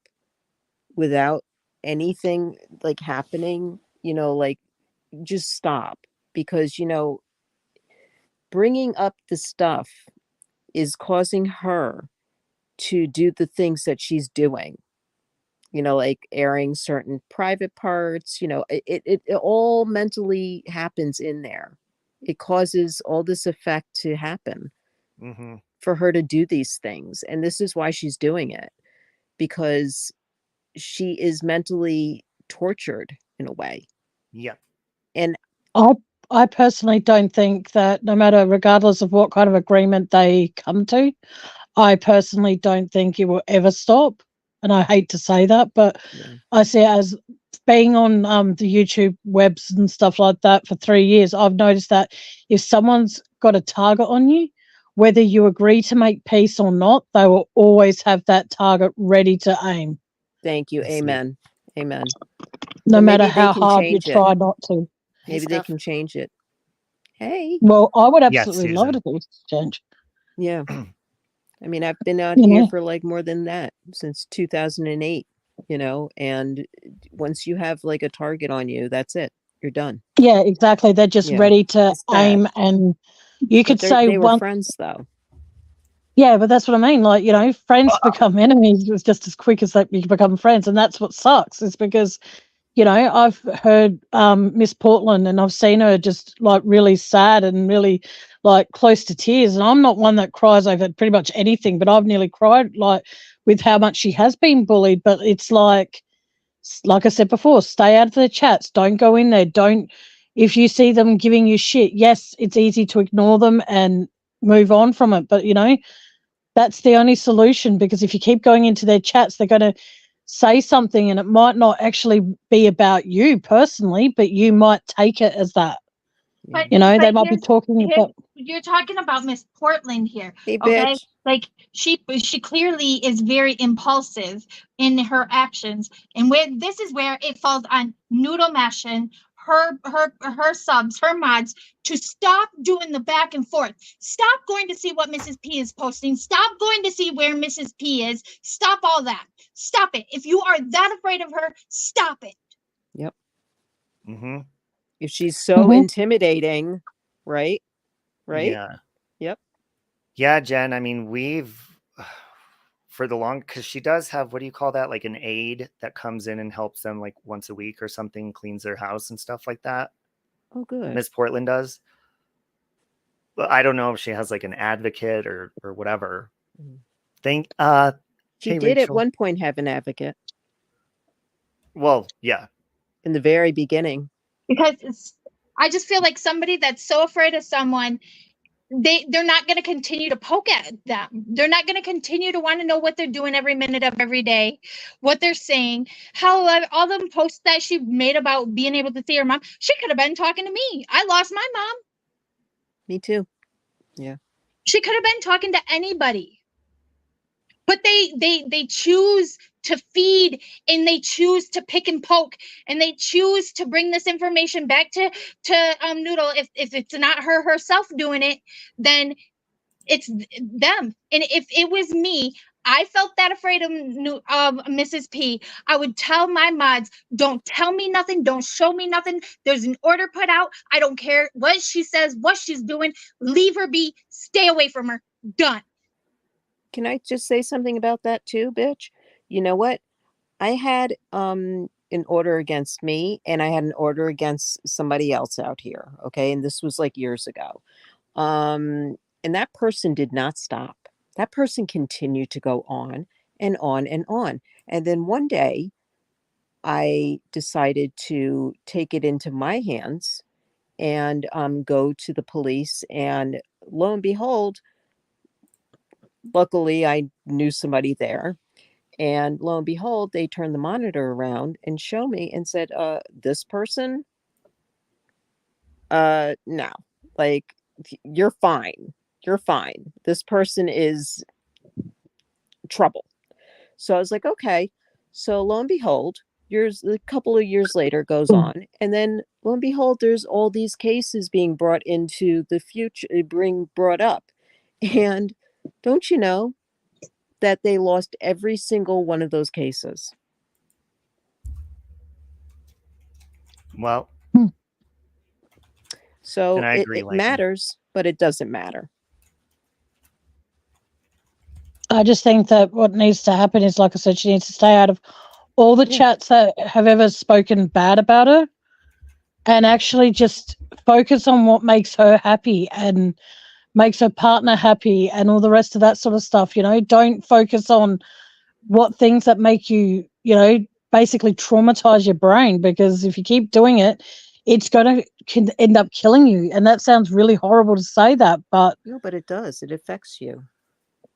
S4: without anything like happening, you know, like just stop, because, you know, bringing up the stuff is causing her to do the things that she's doing, you know, like airing certain private parts, you know, it all mentally happens in there. It causes all this effect to happen for her to do these things. And this is why she's doing it, because she is mentally tortured in a way.
S1: Yeah.
S4: And
S5: I personally don't think that, no matter, regardless of what kind of agreement they come to, I personally don't think it will ever stop. And I hate to say that, but I see it as being on the YouTube webs and stuff like that for 3 years. I've noticed that if someone's got a target on you, whether you agree to make peace or not, they will always have that target ready to aim.
S4: Thank you. Amen. Amen.
S5: No matter how hard you try not to.
S4: Maybe they can change it. Hey.
S5: Well, I would absolutely love it if it change.
S4: Yeah. I mean, I've been out here for like more than that since 2008, you know, and once you have like a target on you, that's it. You're done.
S5: Yeah, exactly. They're just ready to aim, and you could say
S4: they were friends though.
S5: Yeah, but that's what I mean. Like, you know, friends become enemies just as quick as they become friends. And that's what sucks, is because, you know, I've heard Miss Portland, and I've seen her just like really sad and really like close to tears. And I'm not one that cries over pretty much anything, but I've nearly cried like with how much she has been bullied. But it's like I said before, stay out of the chats. Don't go in there. If you see them giving you shit, yes, it's easy to ignore them and move on from it. But, you know, That's the only solution, because if you keep going into their chats, they're going to say something and it might not actually be about you personally, but you might take it as that.
S6: But
S5: You know, they
S6: but
S5: might be talking about.
S6: you're talking about Miss Portland here.
S4: Hey,
S6: Okay,
S4: bitch.
S6: like she clearly is very impulsive in her actions, and where this is where it falls on Noodle Mashin, her subs, her mods, to stop doing the back and forth. Stop going to see what Mrs. P is posting. Stop going to see where Mrs. P is. Stop all that. Stop it. If you are that afraid of her, stop it.
S4: Yep.
S1: Mm-hmm.
S4: If she's so intimidating, right? Right?
S1: Yeah.
S4: Yep.
S1: Yeah, Jen, I mean, we've for the long, because she does have, what do you call that? Like an aide that comes in and helps them like once a week or something, cleans their house and stuff like that.
S4: Oh, good.
S1: Miss Portland does. But I don't know if she has like an advocate or whatever.
S4: She
S1: hey,
S4: did at
S1: Rachel.
S4: one point have an advocate
S1: Well, yeah.
S4: in the very beginning.
S6: Because I just feel like somebody that's so afraid of someone, they're not going to continue to poke at them. They're not going to continue to want to know what they're doing every minute of every day, what they're saying. How all them posts that she made about being able to see her mom, she could have been talking to me. I lost my mom.
S4: Me too. Yeah.
S6: She could have been talking to anybody. But they choose to feed, and they choose to pick and poke, and they choose to bring this information back to Noodle. If it's not her herself doing it, then it's them. And if it was me, I felt that afraid of Mrs. P, I would tell my mods, don't tell me nothing, don't show me nothing. There's an order put out. I don't care what she says, what she's doing. Leave her be. Stay away from her. Done.
S4: Can I just say something about that too, bitch? You know what? I had an order against me, and I had an order against somebody else out here. Okay. And this was like years ago. And that person did not stop. That person continued to go on and on and on. And then one day I decided to take it into my hands and go to the police. And lo and behold, luckily I knew somebody there. And lo and behold, they turned the monitor around and show me and said, this person, no, like, you're fine. You're fine. This person is trouble. So I was like, okay. So lo and behold, a couple of years later goes on. And then lo and behold, there's all these cases being brought into the future, brought up. And don't you know that they lost every single one of those cases?
S1: Well,
S4: so
S1: and I agree,
S4: it matters, but it doesn't matter.
S5: I just think that what needs to happen is, like I said, she needs to stay out of all the chats that have ever spoken bad about her, and actually just focus on what makes her happy and makes her partner happy and all the rest of that sort of stuff. You know, don't focus on what things that make you, you know, basically traumatize your brain, because if you keep doing it, it's going to end up killing you. And that sounds really horrible to say that, but
S4: no, but it does. It affects you.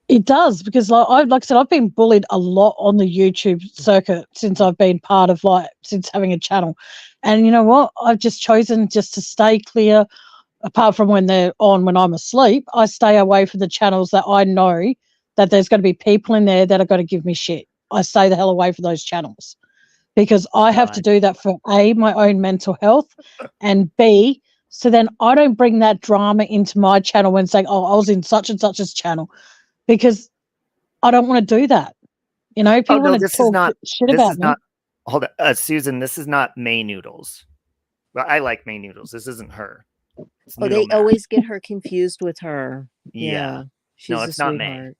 S5: It does, because like I said, I've been bullied a lot on the YouTube circuit since I've been part of, since having a channel. And you know what? I've just chosen just to stay clear, apart from when they're on when I'm asleep. I stay away from the channels that I know that there's going to be people in there that are going to give me shit. I stay the hell away from those channels, because I have to do that for A, my own mental health, and B, so then I don't bring that drama into my channel when saying, oh, I was in such and such's channel. Because I don't want to do that. You know, people want to talk shit about me.
S1: Hold on, Susan, this is not May Noodles. Well, I like May Noodles. This isn't her.
S4: They always get her confused with her. Yeah. She's
S1: it's not May.
S4: Sweetheart.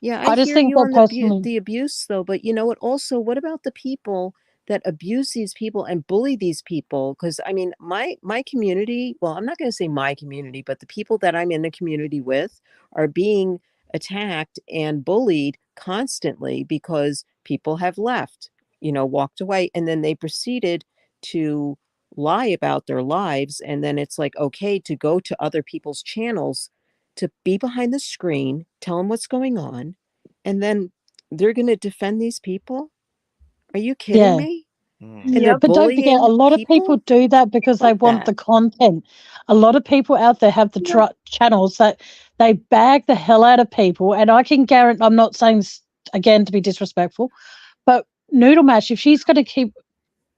S4: Yeah,
S5: I just
S4: hear
S5: think
S4: you on
S5: personally,
S4: the abuse, though. But you know what? Also, what about the people that abuse these people and bully these people? Because I mean, my community, well, I'm not going to say my community, but the people that I'm in the community with are being attacked and bullied constantly because people have left, you know, walked away, and then they proceeded to lie about their lives. And then it's like, okay, to go to other people's channels to be behind the screen, tell them what's going on, and then they're going to defend these people? Are you kidding
S5: Yeah.
S4: me?
S1: Mm.
S4: And they're
S5: But don't forget, a
S4: bullying
S5: lot of people do that because they
S4: Fuck
S5: want
S4: that.
S5: the content. A lot of people out there have the channels that they bag the hell out of people. And I can guarantee, I'm not saying this again to be disrespectful, but Noodle Mash, if she's going to keep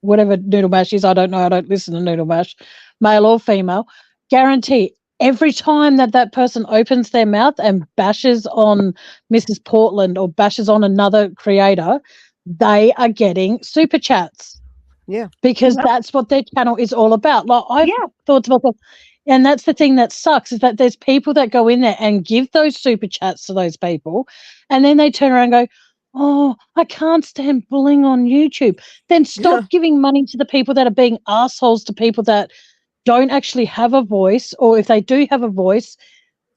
S5: whatever Noodle Mash is, I don't know, I don't listen to Noodle Mash, male or female, guarantee every time that that person opens their mouth and bashes on Mrs. Portland or bashes on another creator, they are getting super chats.
S4: Yeah.
S5: Because that's what their channel is all about. Like I've thought to myself, and that's the thing that sucks, is that there's people that go in there and give those super chats to those people, and then they turn around and go, oh, I can't stand bullying on YouTube. Then stop giving money to the people that are being assholes to people that don't actually have a voice, or if they do have a voice,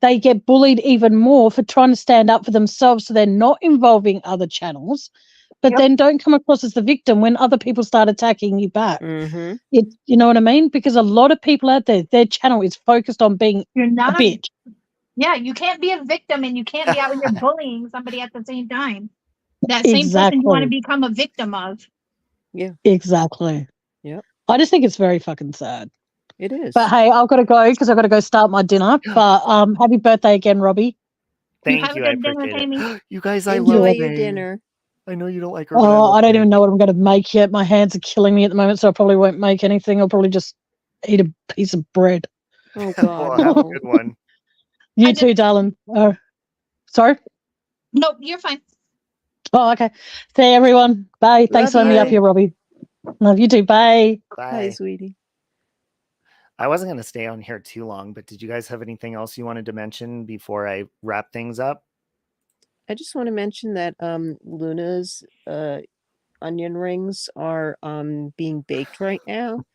S5: they get bullied even more for trying to stand up for themselves, so they're not involving other channels. But then don't come across as the victim when other people start attacking you back.
S4: Mm-hmm.
S5: You know what I mean? Because a lot of people out there, their channel is focused on being
S6: You're not
S5: a bitch.
S6: Yeah, you can't be a victim and you can't be out here bullying somebody at the same time. That same person you want to become a victim of.
S4: Yeah.
S5: Exactly.
S4: Yep.
S5: I just think it's very fucking sad.
S4: It is.
S5: But hey, I've got to go because I've got to go start my dinner. But happy birthday again, Robbie.
S1: Thank you. I
S6: dinner,
S1: appreciate
S6: Amy.
S1: it. You guys, I
S4: Enjoy
S1: love
S4: your
S1: May.
S4: dinner.
S1: I know you don't like her. But
S5: I don't even know what I'm going to make yet. My hands are killing me at the moment, so I probably won't make anything. I'll probably just eat a piece of bread.
S4: Oh, God.
S1: Well, have a good one.
S5: You too, darling. Sorry?
S6: Nope, you're fine.
S5: Oh, okay. See you, everyone. Bye. Thanks for letting me up here, Robbie. Love you too. Bye.
S4: Bye, sweetie.
S1: I wasn't going to stay on here too long, but did you guys have anything else you wanted to mention before I wrap things up?
S4: I just want to mention that Luna's onion rings are being baked right now.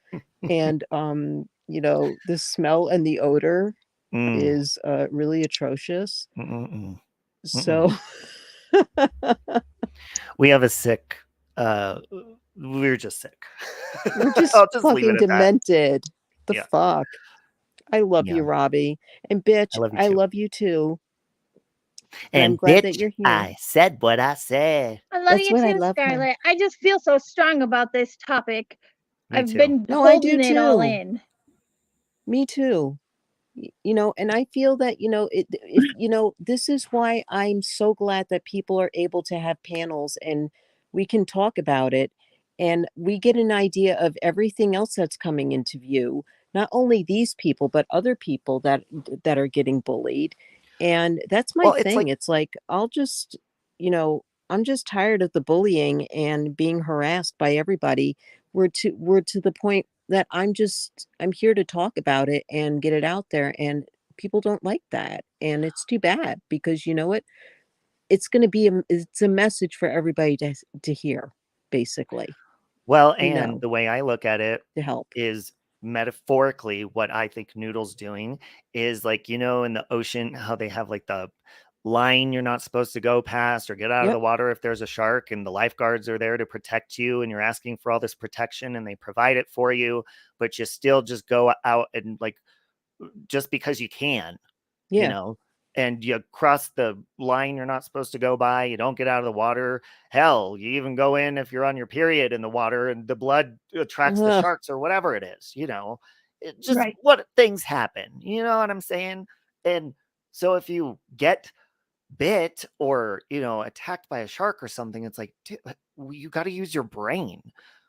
S4: And you know, the smell and the odor is really atrocious. So
S1: we have a sick we're just sick.
S4: We're just,
S1: I'll just leave
S4: fucking
S1: it at
S4: demented. The
S1: Yeah.
S4: fuck. I love
S1: Yeah.
S4: you, Robbie. And bitch,
S1: I love you
S4: too.
S1: too.
S4: And I'm glad that you're here.
S1: I said what I said.
S6: I love
S4: That's
S6: you
S4: what I
S6: too,
S4: love, man.
S6: Scarlett. I just feel so strong about this topic.
S1: Me
S6: I've
S1: too.
S6: been
S4: No, I
S6: holding
S4: do
S6: it all
S4: too.
S6: in.
S4: Me too. You know, and I feel that, you know, if you know, this is why I'm so glad that people are able to have panels and we can talk about it and we get an idea of everything else that's coming into view, not only these people but other people that are getting bullied. And that's my thing. It's like I'll just, you know, I'm just tired of the bullying and being harassed by everybody. We're to the point that I'm here to talk about it and get it out there, and people don't like that, and it's too bad because you know what, it's going to be it's a message for everybody to hear, basically.
S1: Well, and the way I look at it
S4: to help
S1: is metaphorically what I think Noodle's doing is like, you know, in the ocean, how they have like the line you're not supposed to go past or get out of the water if there's a shark, and the lifeguards are there to protect you and you're asking for all this protection and they provide it for you, but you still just go out and like just because you can, you know, and you cross the line you're not supposed to go by, you don't get out of the water. Hell, you even go in if you're on your period in the water and the blood attracts the sharks or whatever it is, you know. It just what things happen, you know what I'm saying? And so if you get bit or, you know, attacked by a shark or something, it's like, dude, you got to use your brain.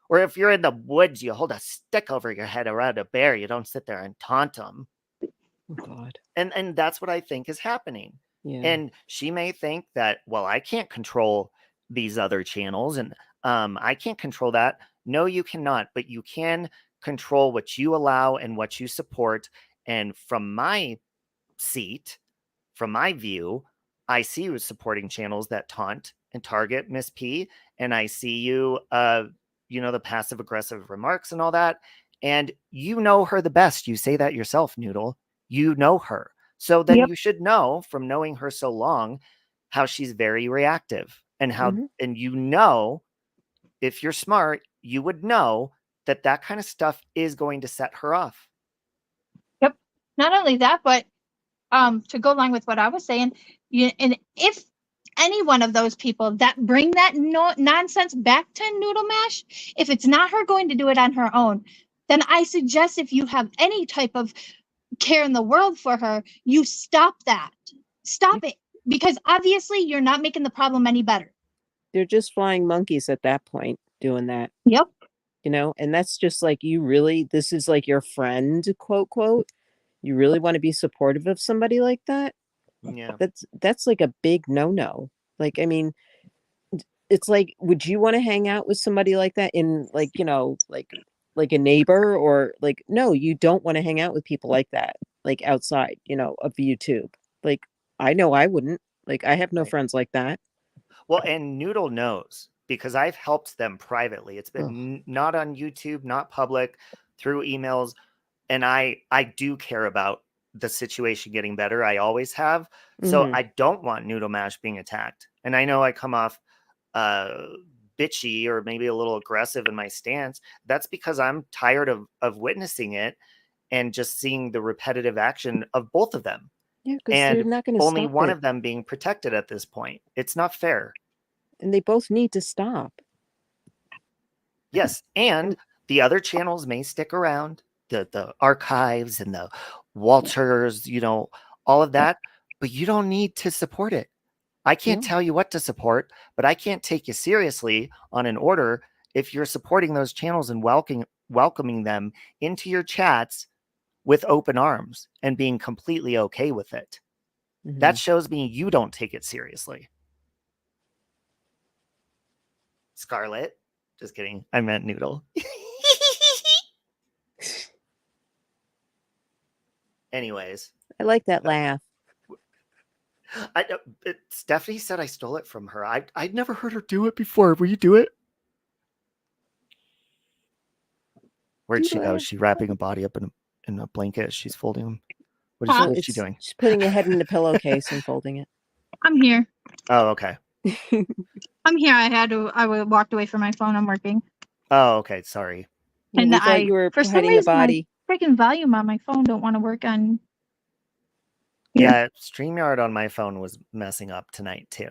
S1: Or if you're in the woods, you hold a stick over your head around a bear, you don't sit there and taunt them.
S4: Oh God.
S1: And that's what I think is happening.
S4: Yeah.
S1: And she may think that, well, I can't control these other channels and I can't control that. No, you cannot, but you can control what you allow and what you support. And from my seat, from my view, I see you supporting channels that taunt and target Miss P, and I see you, you know, the passive aggressive remarks and all that. And you know her the best. You say that yourself, Noodle. You know her. So then you should know from knowing her so long how she's very reactive and how, and you know, if you're smart, you would know that that kind of stuff is going to set her off.
S6: Yep. Not only that, but to go along with what I was saying, and if any one of those people that bring that nonsense back to Noodle Mash, if it's not her going to do it on her own, then I suggest if you have any type of care in the world for her, you stop that. Stop it. Because obviously you're not making the problem any better.
S4: They're just flying monkeys at that point doing that.
S6: Yep.
S4: You know, and that's just like, you really, this is like your friend, quote, quote. You really want to be supportive of somebody like that?
S1: Yeah.
S4: That's like a big no-no. Like, I mean, it's like, would you want to hang out with somebody like that in, like, you know, like a neighbor, or like, no, you don't want to hang out with people like that, like outside, you know, of YouTube. Like, I know I wouldn't. Like, I have no friends like that.
S1: Well, and Noodle knows, because I've helped them privately. It's been not on YouTube, not public, through emails. And I do care about the situation getting better. I always have. So I don't want Noodle Mash being attacked. And I know I come off bitchy or maybe a little aggressive in my stance. That's because I'm tired of witnessing it and just seeing the repetitive action of both of them.
S4: Yeah, because they're not going to stop
S1: only one
S4: it.
S1: of them being protected at this point. It's not fair.
S4: And they both need to stop.
S1: Yes, and the other channels may stick around, the archives and the Walters, you know, all of that, but you don't need to support it. I can't tell you what to support, but I can't take you seriously on an order if you're supporting those channels and welcoming them into your chats with open arms and being completely okay with it. That shows me you don't take it seriously. Scarlet. Just kidding. I meant Noodle. Anyways.
S4: I like that laugh.
S1: Stephanie said I stole it from her. I'd never heard her do it before. Will you do it? Where'd she go? Is she wrapping a body up in a blanket? She's folding them. What is she doing?
S4: She's putting her head in the pillowcase and folding it.
S6: I'm here.
S1: Oh, okay.
S6: I'm here. I walked away from my phone. I'm working.
S1: Oh, okay. Sorry.
S4: And we thought you were
S6: for some
S4: hiding a
S6: reason,
S4: body.
S6: my freaking volume on my phone don't want to work on.
S1: Yeah, StreamYard on my phone was messing up tonight too.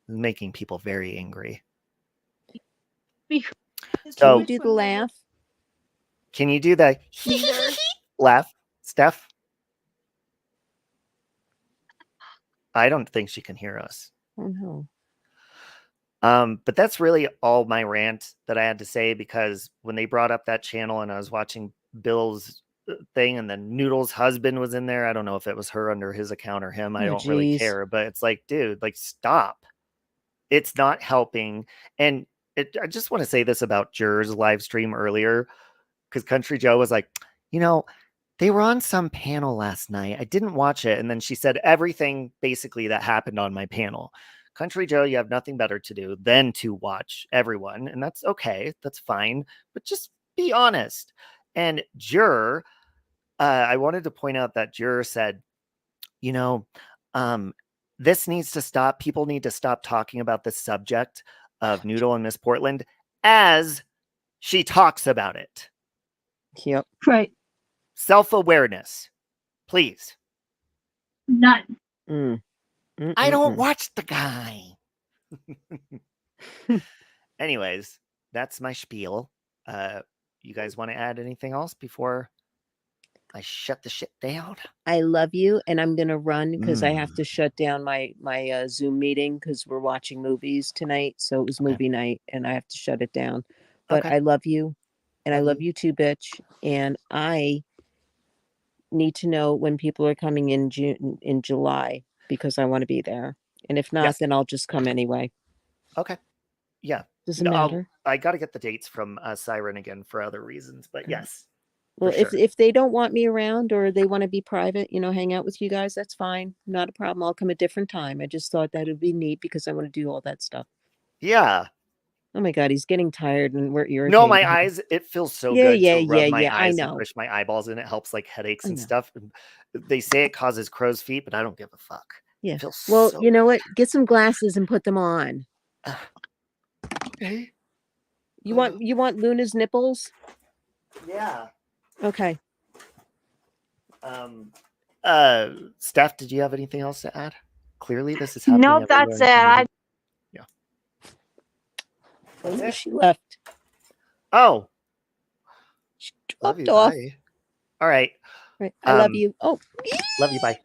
S1: Making people very angry.
S4: Can you do the laugh?
S1: Can you do the laugh, Steph? I don't think she can hear us.
S4: Oh no.
S1: But that's really all my rant that I had to say, because when they brought up that channel and I was watching Bill's thing and then Noodle's husband was in there, I don't know if it was her under his account or him. I don't really care, but it's like, dude, like, stop. It's not helping. And I just want to say this about Jur's live stream earlier, because Country Joe was like, you know, they were on some panel last night. I didn't watch it. And then she said everything basically that happened on my panel. Country Joe, you have nothing better to do than to watch everyone. And that's okay. That's fine. But just be honest. And Jur, I wanted to point out that Jur said, you know, this needs to stop. People need to stop talking about this subject of Noodle and Miss Portland as she talks about it.
S4: Yep.
S6: Right.
S1: Self-awareness, please.
S6: None.
S1: I don't watch the guy. Anyways, that's my spiel. You guys want to add anything else before I shut the shit down?
S4: I love you, and I'm gonna run because I have to shut down my Zoom meeting because we're watching movies tonight. So it was movie night, and I have to shut it down. But I love you, and I love you too, bitch. And I need to know when people are coming in July, because I want to be there. And if not, then I'll just come anyway.
S1: Okay. Yeah.
S4: Doesn't matter.
S1: I got to get the dates from Siren again for other reasons, but yes.
S4: Well, if they don't want me around or they want to be private, you know, hang out with you guys, that's fine. Not a problem. I'll come a different time. I just thought that would be neat because I want to do all that stuff.
S1: Yeah.
S4: Oh my God, he's getting tired and we're irritated.
S1: No, my eyes, it feels so good to rub my eyes
S4: and
S1: push my eyeballs in. It helps like headaches and stuff. They say it causes crow's feet, but I don't give a fuck.
S4: Yeah. Well, you know what? Get some glasses and put them on.
S1: Okay.
S4: You want Luna's nipples?
S1: Yeah.
S4: Okay.
S1: Steph, did you have anything else to add? Clearly, this is happening.
S7: Nope, that's it.
S1: Yeah.
S4: Oh, she left.
S1: Oh,
S4: She
S1: love you.
S4: dropped off.
S1: Bye. All right.
S4: Right. I love you. Oh,
S1: love you. Bye.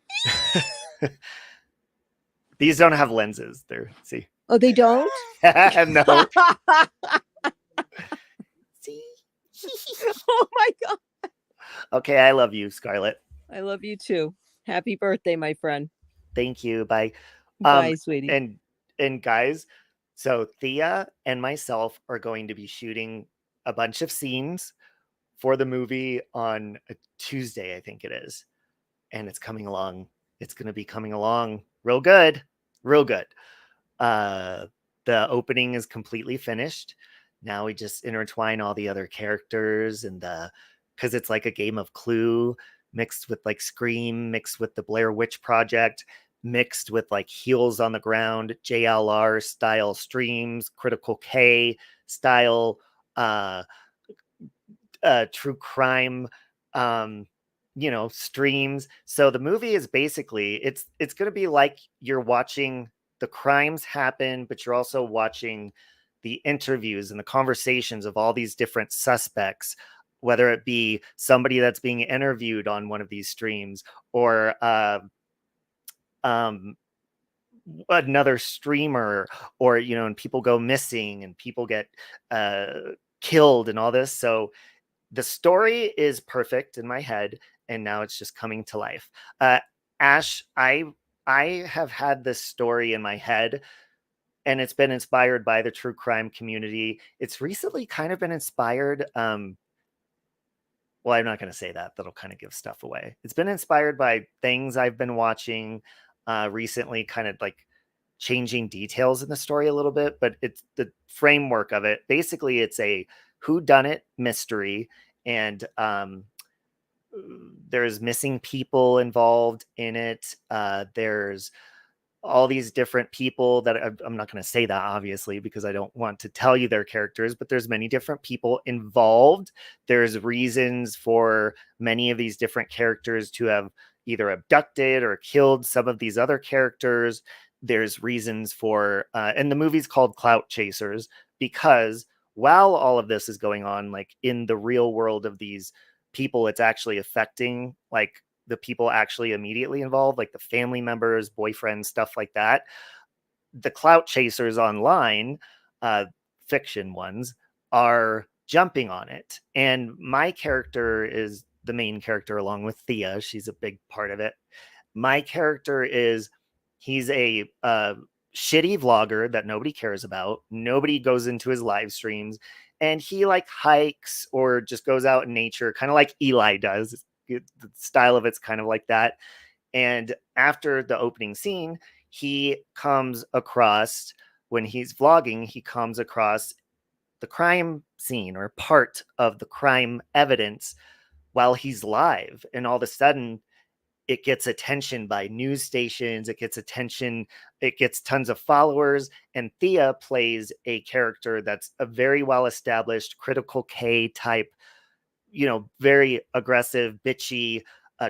S1: These don't have lenses. They're see.
S4: Oh, they don't.
S1: No.
S4: See. Oh my God.
S1: Okay, I love you, Scarlett.
S4: I love you too. Happy birthday, my friend.
S1: Thank you. Bye.
S4: Bye, sweetie.
S1: And guys, so Thea and myself are going to be shooting a bunch of scenes for the movie on a Tuesday, I think it is. And it's coming along. It's going to be coming along real good. Real good. The opening is completely finished. Now we just intertwine all the other characters and because it's like a game of Clue mixed with like Scream, mixed with the Blair Witch Project, mixed with like Heels on the Ground, JLR style streams, Critical K style true crime streams. So the movie is basically it's going to be like you're watching the crimes happen, but you're also watching the interviews and the conversations of all these different suspects, whether it be somebody that's being interviewed on one of these streams or another streamer, or and people go missing and people get killed and all this. So the story is perfect in my head, and now it's just coming to life. Ash, I have had this story in my head, and it's been inspired by the true crime community. It's recently kind of been inspired. Well, I'm not going to say that. That'll kind of give stuff away. It's been inspired by things I've been watching recently, kind of like changing details in the story a little bit, but it's the framework of it. Basically, it's a whodunit mystery, and there's missing people involved in it. There's all these different people that I'm not going to say that obviously because I don't want to tell you their characters, but there's many different people involved. There's reasons for many of these different characters to have either abducted or killed some of these other characters. There's reasons for, and the movie's called Clout Chasers because while all of this is going on, like in the real world of these people, it's actually affecting like the people actually immediately involved, like the family members, boyfriends, stuff like that. The clout chasers online, fiction ones, are jumping on it. And my character is the main character along with Thea. She's a big part of it. My character he's a shitty vlogger that nobody cares about. Nobody goes into his live streams, and he like hikes or just goes out in nature, kind of like Eli does. The style of it's kind of like that. And after the opening scene, he comes across, when he's vlogging, he comes across the crime scene or part of the crime evidence while he's live. And all of a sudden, it gets attention by news stations. It gets attention. It gets tons of followers. And Thea plays a character that's a very well-established Critical K type, very aggressive, bitchy,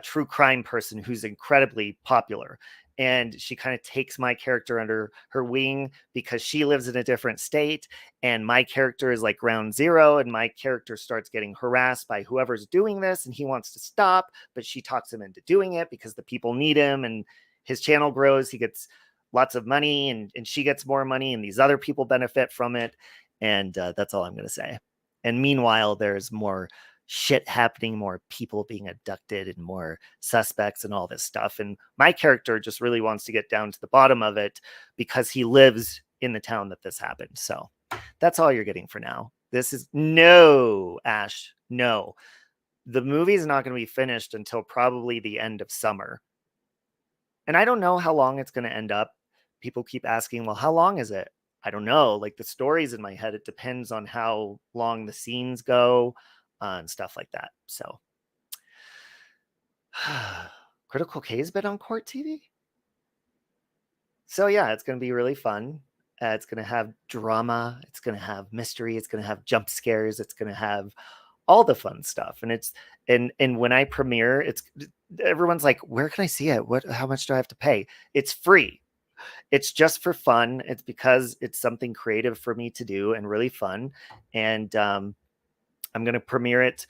S1: true crime person who's incredibly popular. And she kind of takes my character under her wing because she lives in a different state. And my character is like ground zero. And my character starts getting harassed by whoever's doing this. And he wants to stop, but she talks him into doing it because the people need him. And his channel grows. He gets lots of money and she gets more money. And these other people benefit from it. And that's all I'm going to say. And meanwhile, there's more shit happening, more people being abducted and more suspects and all this stuff. And my character just really wants to get down to the bottom of it because he lives in the town that this happened. So that's all you're getting for now. This is no, Ash, no. The movie is not going to be finished until probably the end of summer. And I don't know how long it's going to end up. People keep asking, well, how long is it? I don't know. Like the stories in my head, it depends on how long the scenes go. And stuff like that. So Critical K's been on Court TV. So yeah, it's going to be really fun. It's going to have drama. It's going to have mystery. It's going to have jump scares. It's going to have all the fun stuff. And and when I premiere, everyone's like, where can I see it? How much do I have to pay? It's free. It's just for fun. It's because it's something creative for me to do and really fun. And I'm going to premiere it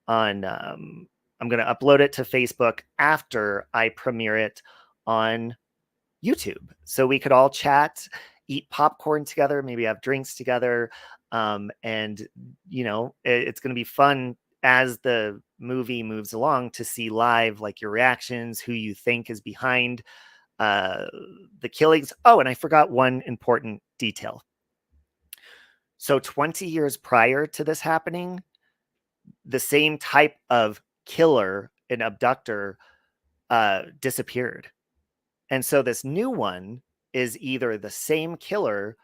S1: on, I'm going to upload it to Facebook after I premiere it on YouTube. So we could all chat, eat popcorn together, maybe have drinks together. And, it's going to be fun as the movie moves along to see live, like your reactions, who you think is behind the killings. Oh, and I forgot one important detail. So 20 years prior to this happening, the same type of killer and abductor disappeared. And so this new one is either the same killer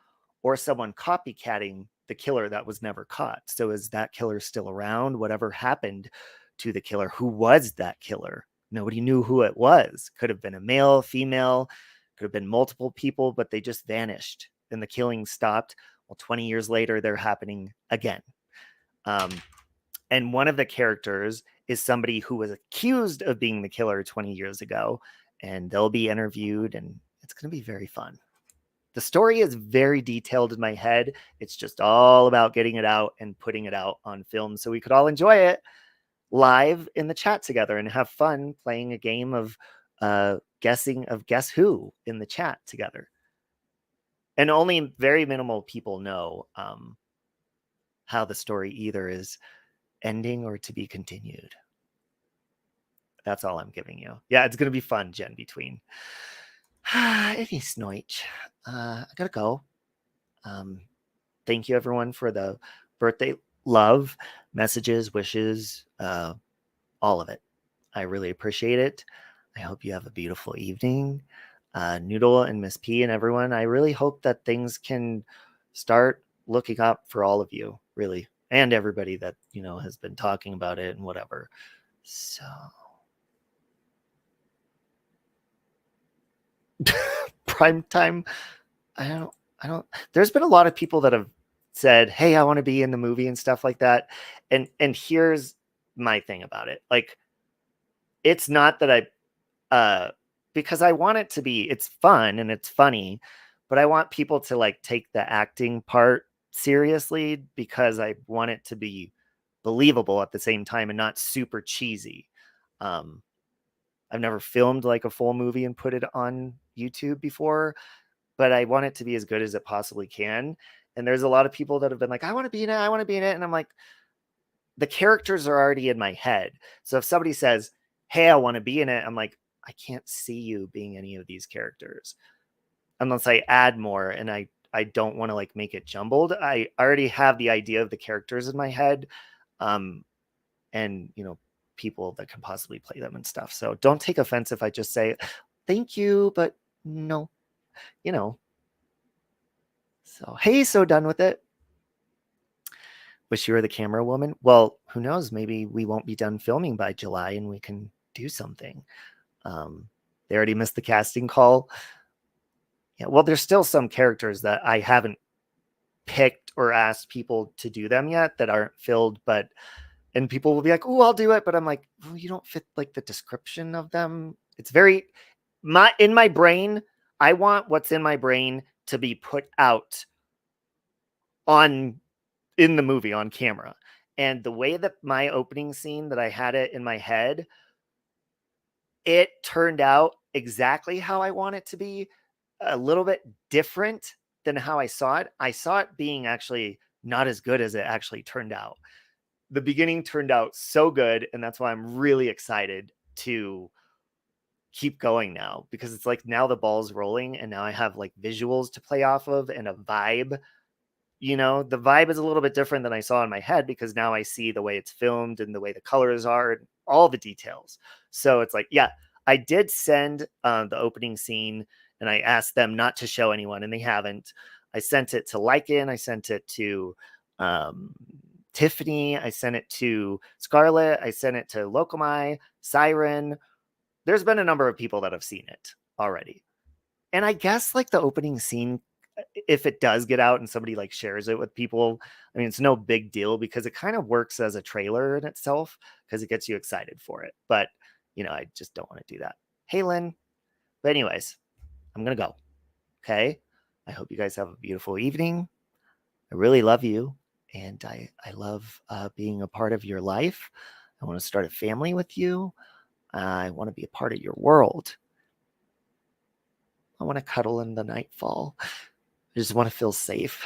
S1: or someone copycatting the killer that was never caught. So is that killer still around? Whatever happened to the killer? Who was that killer? Nobody knew who it was. Could have been a male, female, could have been multiple people, but they just vanished and the killing stopped. Well, 20 years later, they're happening again. And one of the characters is somebody who was accused of being the killer 20 years ago, and they'll be interviewed, and it's going to be very fun. The story is very detailed in my head. It's just all about getting it out and putting it out on film so we could all enjoy it live in the chat together and have fun playing a game of guessing of Guess Who in the chat together. And only very minimal people know how the story either is ending or to be continued. That's all I'm giving you. Yeah, it's going to be fun, Jen Between. Any snoich. I gotta go. Thank you, everyone, for the birthday love, messages, wishes, all of it. I really appreciate it. I hope you have a beautiful evening. Noodle and Miss P and everyone, I really hope that things can start looking up for all of you, really, and everybody that, has been talking about it and whatever. So prime time. I don't, there's been a lot of people that have said, hey, I want to be in the movie and stuff like that. And here's my thing about it. Like, it's not that because I want it to be, it's fun and it's funny, but I want people to like take the acting part seriously because I want it to be believable at the same time and not super cheesy. I've never filmed like a full movie and put it on YouTube before, but I want it to be as good as it possibly can. And there's a lot of people that have been like, I want to be in it. I want to be in it. And I'm like, the characters are already in my head. So if somebody says, hey, I want to be in it, I'm like, I can't see you being any of these characters unless I add more. And I don't want to like make it jumbled. I already have the idea of the characters in my head. And people that can possibly play them and stuff. So don't take offense if I just say, thank you, but no, So, hey, so done with it. Wish you were the camera woman. Well, who knows? Maybe we won't be done filming by July and we can do something. They already missed the casting call. Yeah, well, there's still some characters that I haven't picked or asked people to do them yet that aren't filled, and people will be like, oh, I'll do it. But I'm like, well, you don't fit like the description of them. It's very in my brain. I want what's in my brain to be put out in the movie on camera. And the way that my opening scene that I had it in my head, it turned out exactly how I want it to be, a little bit different than how I saw it. I saw it being actually not as good as it actually turned out. The beginning turned out so good, and that's why I'm really excited to keep going now, because it's like now the ball's rolling and now I have like visuals to play off of and a vibe. The vibe is a little bit different than I saw in my head because now I see the way it's filmed and the way the colors are and all the details. So it's like, yeah, I did send the opening scene and I asked them not to show anyone, and they haven't. I sent it to Lycan. I sent it to Tiffany. I sent it to Scarlett. I sent it to Locomai, Siren. There's been a number of people that have seen it already. And I guess like the opening scene, if it does get out and somebody like shares it with people, I mean, it's no big deal because it kind of works as a trailer in itself because it gets you excited for it. But I just don't want to do that. Hey, Lynn. But anyways, I'm going to go. Okay. I hope you guys have a beautiful evening. I really love you. And I love being a part of your life. I want to start a family with you. I want to be a part of your world. I want to cuddle in the nightfall. I just want to feel safe.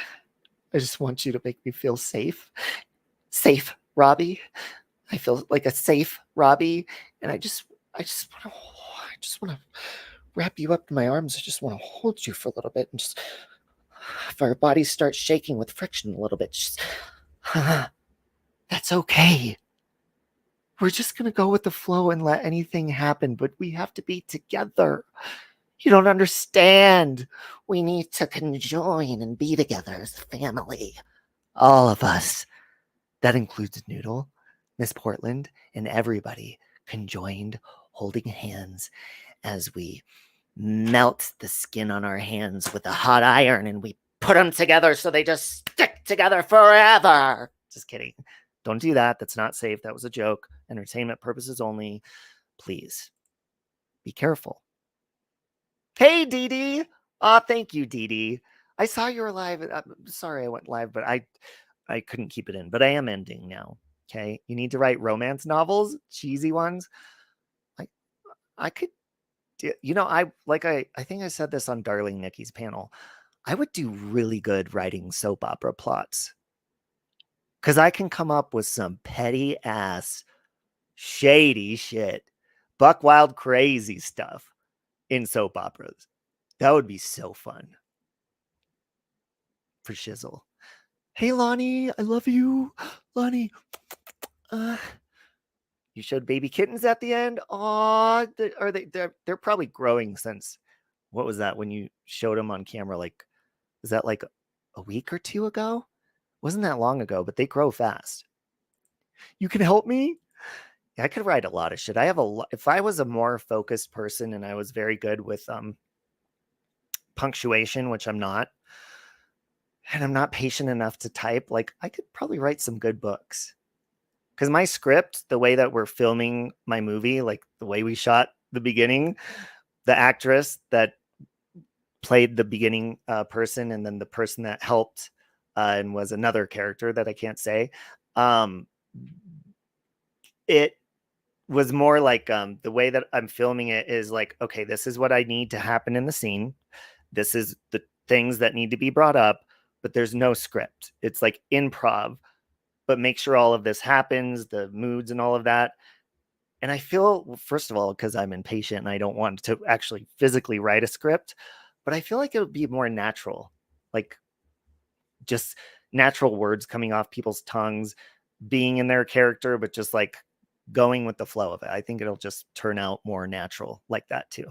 S1: I just want you to make me feel safe. Safe, Robbie. I feel like a safe Robbie. And I just want to wrap you up in my arms. I just want to hold you for a little bit and just, if our bodies start shaking with friction a little bit, just, that's okay. We're just going to go with the flow and let anything happen, but we have to be together. You don't understand. We need to conjoin and be together as a family. All of us. That includes Noodle, Miss Portland, and everybody conjoined, holding hands as we melt the skin on our hands with a hot iron and we put them together so they just stick together forever. Just kidding. Don't do that. That's not safe. That was a joke. Entertainment purposes only. Please be careful. Hey, Dee Dee. Aw, thank you, Dee Dee. I saw you were live. I'm sorry I went live, but I couldn't keep it in. But I am ending now. Okay. You need to write romance novels, cheesy ones. I could, I think I said this on Darling Nikki's panel. I would do really good writing soap opera plots. Because I can come up with some petty ass, shady shit, buck wild crazy stuff in soap operas. That would be so fun. For shizzle. Hey, Lonnie, I love you. Lonnie, you showed baby kittens at the end. Aw, they're probably growing since, what was that when you showed them on camera? Like, is that like a week or two ago? Wasn't that long ago, but they grow fast. You can help me? I could write a lot of shit. I have if I was a more focused person and I was very good with punctuation, which I'm not, and I'm not patient enough to type, like I could probably write some good books. Because my script, the way that we're filming my movie, like the way we shot the beginning, the actress that played the beginning person and then the person that helped and was another character that I can't say, it was more like the way that I'm filming it is like, okay, this is what I need to happen in the scene. This is the things that need to be brought up, but there's no script. It's like improv, but make sure all of this happens, the moods and all of that. And I feel, first of all, because I'm impatient and I don't want to actually physically write a script, but I feel like it would be more natural, like just natural words coming off people's tongues, being in their character, but just like going with the flow of it. I think it'll just turn out more natural like that too.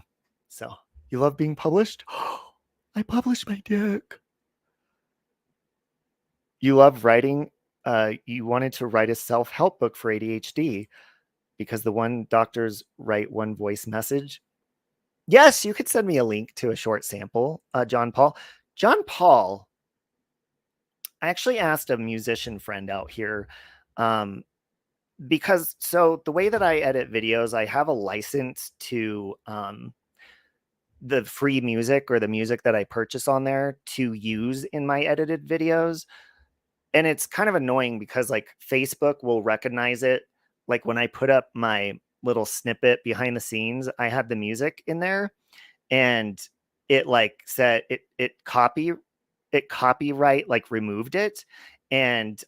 S1: So, you love being published? I published my dick. You love writing? You wanted to write a self-help book for ADHD because the one doctors write one voice message. Yes, you could send me a link to a short sample, John Paul. John Paul, I actually asked a musician friend out here because so the way that I edit videos, I have a license to the free music or the music that I purchase on there to use in my edited videos. And it's kind of annoying because like Facebook will recognize it. Like when I put up my little snippet behind the scenes, I had the music in there and it like said it copyright like removed it. And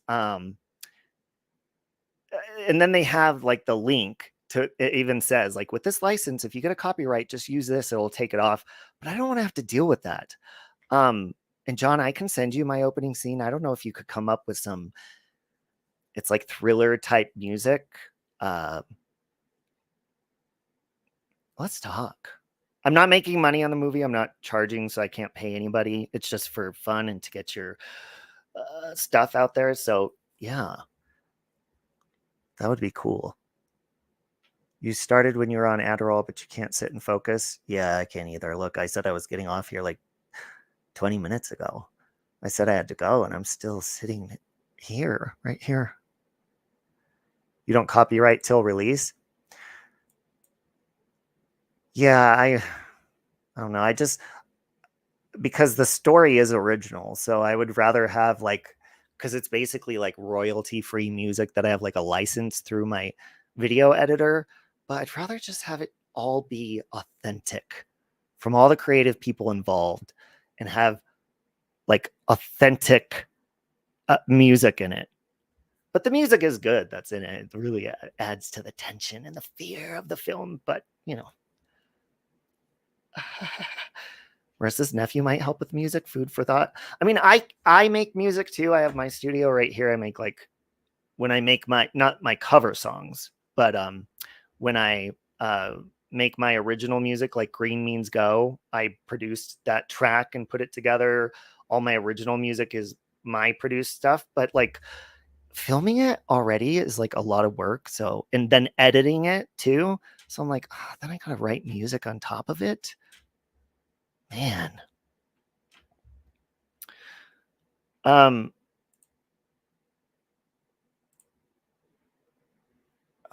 S1: then they have like the link to, it even says like with this license, if you get a copyright, just use this, it'll take it off. But I don't want to have to deal with that. And John, I can send you my opening scene. I don't know if you could come up with some, it's like thriller type music. Let's talk. I'm not making money on the movie. I'm not charging, so I can't pay anybody. It's just for fun and to get your stuff out there. So yeah, that would be cool. You started when you were on Adderall, but you can't sit and focus. Yeah, I can't either. Look, I said I was getting off here like 20 minutes ago. I said I had to go and I'm still sitting here, right here. You don't copyright till release? Yeah, I don't know. I just, because the story is original, so I would rather have like, because it's basically like royalty free music that I have like a license through my video editor, but I'd rather just have it all be authentic from all the creative people involved and have like authentic music in it. But the music is good that's in it. It really adds to the tension and the fear of the film, but you know. Marissa's nephew might help with music. Food for thought. I mean, I make music too. I have my studio right here. I make like, when I make my, not my cover songs, but when I make my original music, like Green Means Go, I produced that track and put it together. All my original music is my produced stuff, but like filming it already is like a lot of work. So, and then editing it too. So I'm like, oh, then I gotta write music on top of it. Man.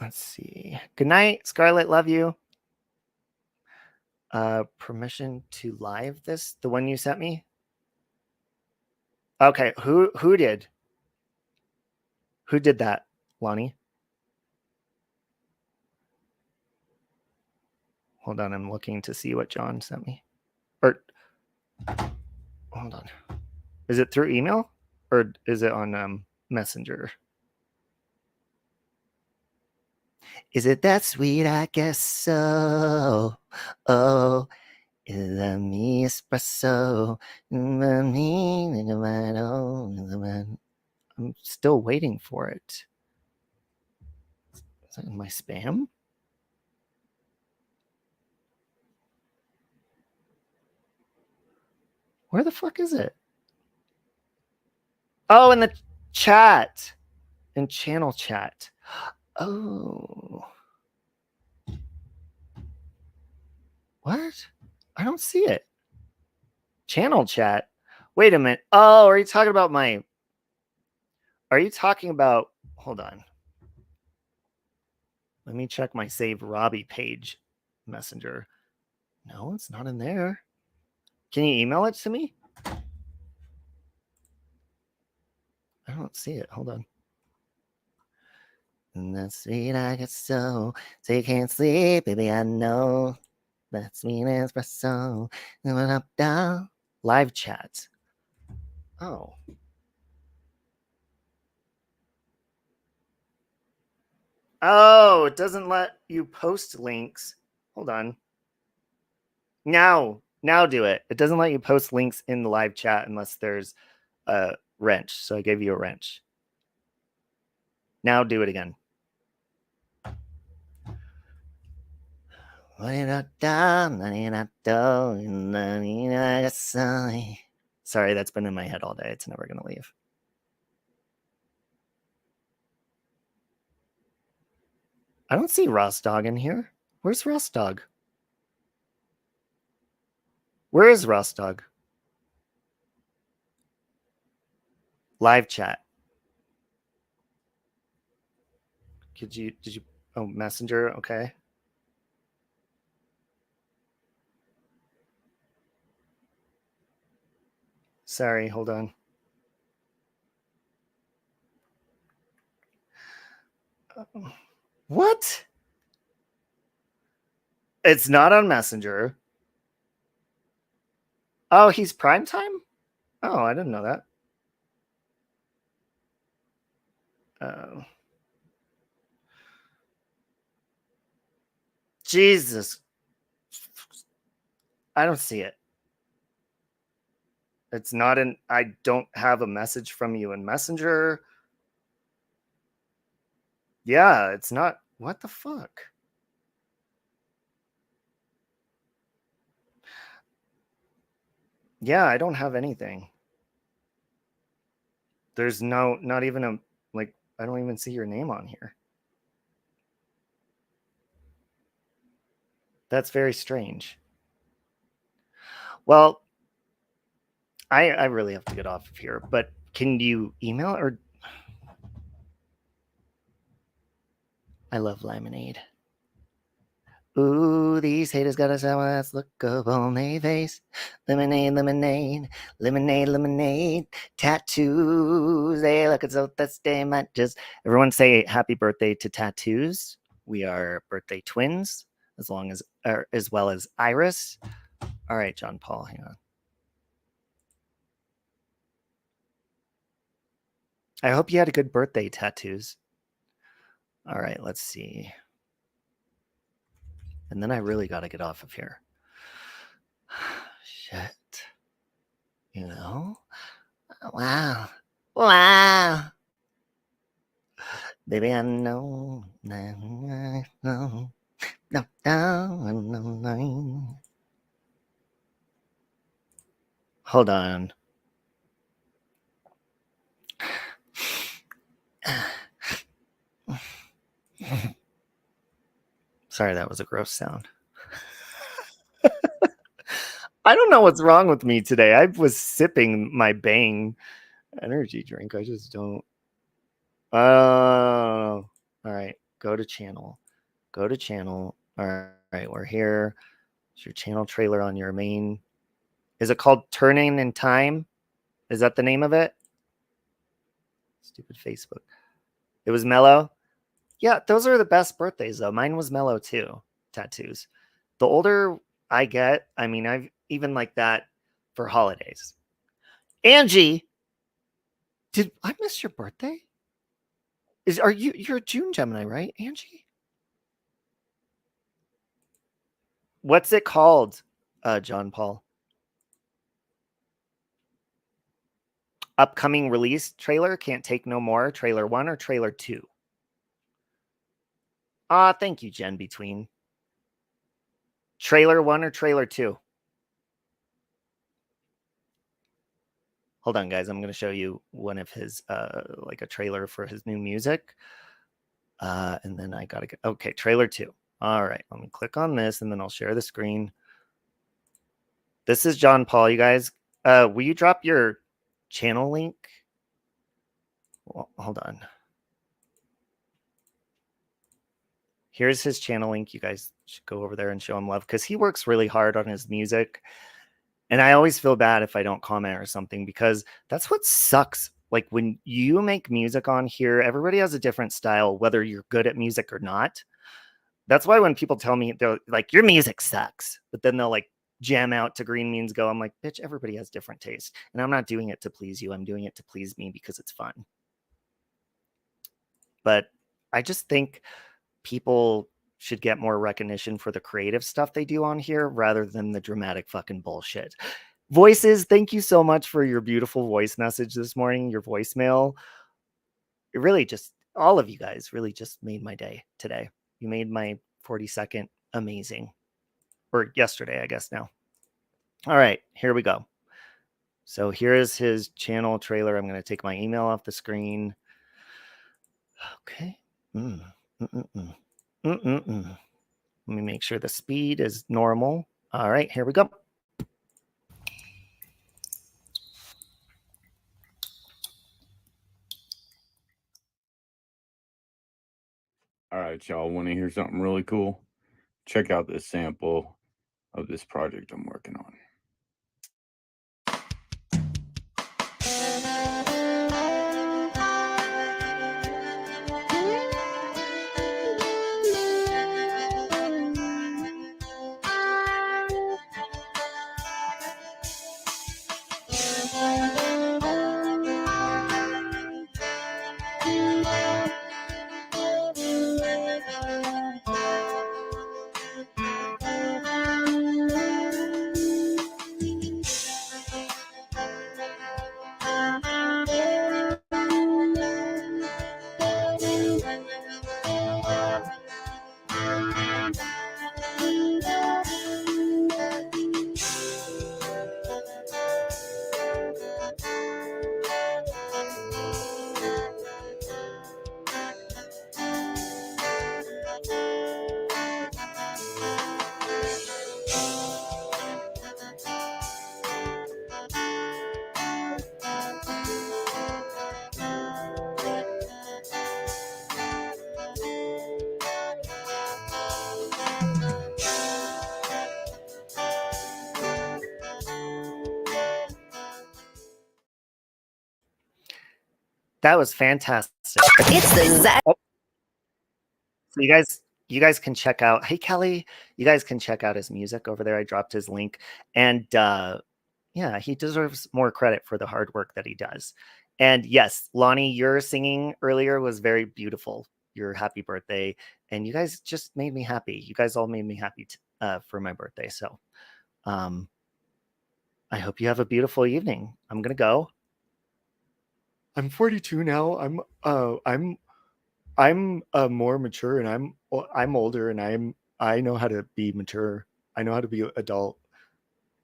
S1: Let's see. Good night, Scarlett. Love you. Permission to live this? The one you sent me? Okay, who did? Who did that, Lonnie? Hold on, I'm looking to see what John sent me. Or hold on. Is it through email or is it on Messenger? Is it that sweet? I guess so. Oh, is that me espresso? I'm still waiting for it. Is that in my spam? Where the fuck is it? Oh, in the chat. In channel chat. Oh. What? I don't see it. Channel chat. Wait a minute. Oh, are you talking about my... Are you talking about... Hold on. Let me check my Save Robbie page messenger. No, it's not in there. Can you email it to me? I don't see it. Hold on. And that's sweet, I get so you can't sleep, baby, I know. That's sweet espresso. Up, down. Live chat. Oh. Oh, it doesn't let you post links. Hold on. Now do it. It doesn't let you post links in the live chat unless there's a wrench. So I gave you a wrench. Now do it again. Sorry, that's been in my head all day. It's never going to leave. I don't see Ross Dog in here. Where's Ross Dog? Where is Ross Dog? Live chat. Did you, oh, Messenger, okay. Sorry, hold on. What? It's not on Messenger. Oh, he's primetime? Oh, I didn't know that. Jesus. I don't see it. It's not in, I don't have a message from you in Messenger. Yeah, it's not. What the fuck? Yeah, I don't have anything. There's no, not even a, like, I don't even see your name on here. That's very strange. Well, I really have to get off of here, but can you email or... I love lemonade. Ooh, these haters got a sour ass look up on their face. Lemonade, lemonade, lemonade, lemonade. Tattoos, they look as though this day might just. Everyone say happy birthday to Tattoos. We are birthday twins, as well as Iris. All right, John Paul, hang on. I hope you had a good birthday, Tattoos. All right, let's see. And then I really got to get off of here. Shit. You know? Wow. Wow. Baby, I know. No. Hold on. Sorry, that was a gross sound. I don't know what's wrong with me today. I was sipping my Bang energy drink. I just don't. Oh. All right. Go to channel. Go to channel. All right. We're here. It's your channel trailer on your main. Is it called Turning in Time? Is that the name of it? Stupid Facebook. It was mellow. Yeah, those are the best birthdays, though. Mine was mellow, too. Tattoos. The older I get, I mean, I've even like that for holidays. Angie, did I miss your birthday? You're a June Gemini, right, Angie? What's it called, John Paul? Upcoming release trailer, Can't Take No More, trailer 1 or trailer 2? Thank you, Jen Between. Trailer 1 or trailer 2? Hold on, guys. I'm going to show you one of his, like a trailer for his new music. And then I got to get, okay, trailer 2. All right, let me click on this and then I'll share the screen. This is John Paul, you guys. Will you drop your channel link? Well, hold on. Here's his channel link. You guys should go over there and show him love because he works really hard on his music. And I always feel bad if I don't comment or something because that's what sucks. Like when you make music on here, everybody has a different style, whether you're good at music or not. That's why when people tell me, they're like, your music sucks. But then they'll like jam out to Green Means Go. I'm like, bitch, everybody has different taste. And I'm not doing it to please you. I'm doing it to please me because it's fun. But I just think people should get more recognition for the creative stuff they do on here rather than the dramatic fucking bullshit. Voices, thank you so much for your beautiful voice message this morning, your voicemail. It really just, all of you guys really just made my day today. You made my 42nd amazing. Or yesterday, I guess now. All right, here we go. So here is his channel trailer. I'm going to take my email off the screen. Okay. Let me make sure the speed is normal. All right, here we go.
S7: All right, y'all want to hear something really cool? Check out this sample of this project I'm working on.
S1: That was fantastic.
S8: It's the Zach.
S1: So you guys can check out, hey Kelly, you guys can check out his music over there. I dropped his link, and yeah, he deserves more credit for the hard work that he does. And yes, Lonnie, your singing earlier was very beautiful. Your happy birthday, and you guys just made me happy. You guys all made me happy for my birthday. So I hope you have a beautiful evening. I'm gonna go. I'm 42 now. I'm more mature, and I'm older, and I know how to be mature. I know how to be adult.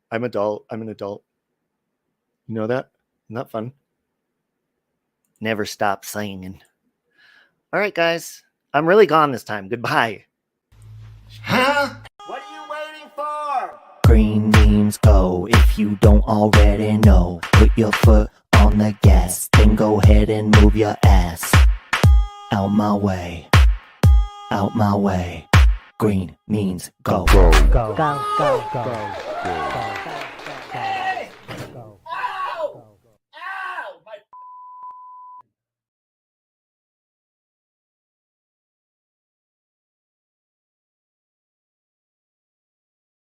S1: I'm adult. I'm an adult. You know that? Isn't that fun? Never stop singing. All right, guys. I'm really gone this time. Goodbye.
S2: Huh? What are you waiting for?
S3: Green means go. If you don't already know, put your foot on the gas, then go ahead and move your ass out my way, out my way. Green means go.
S5: Go, go, go, go, go.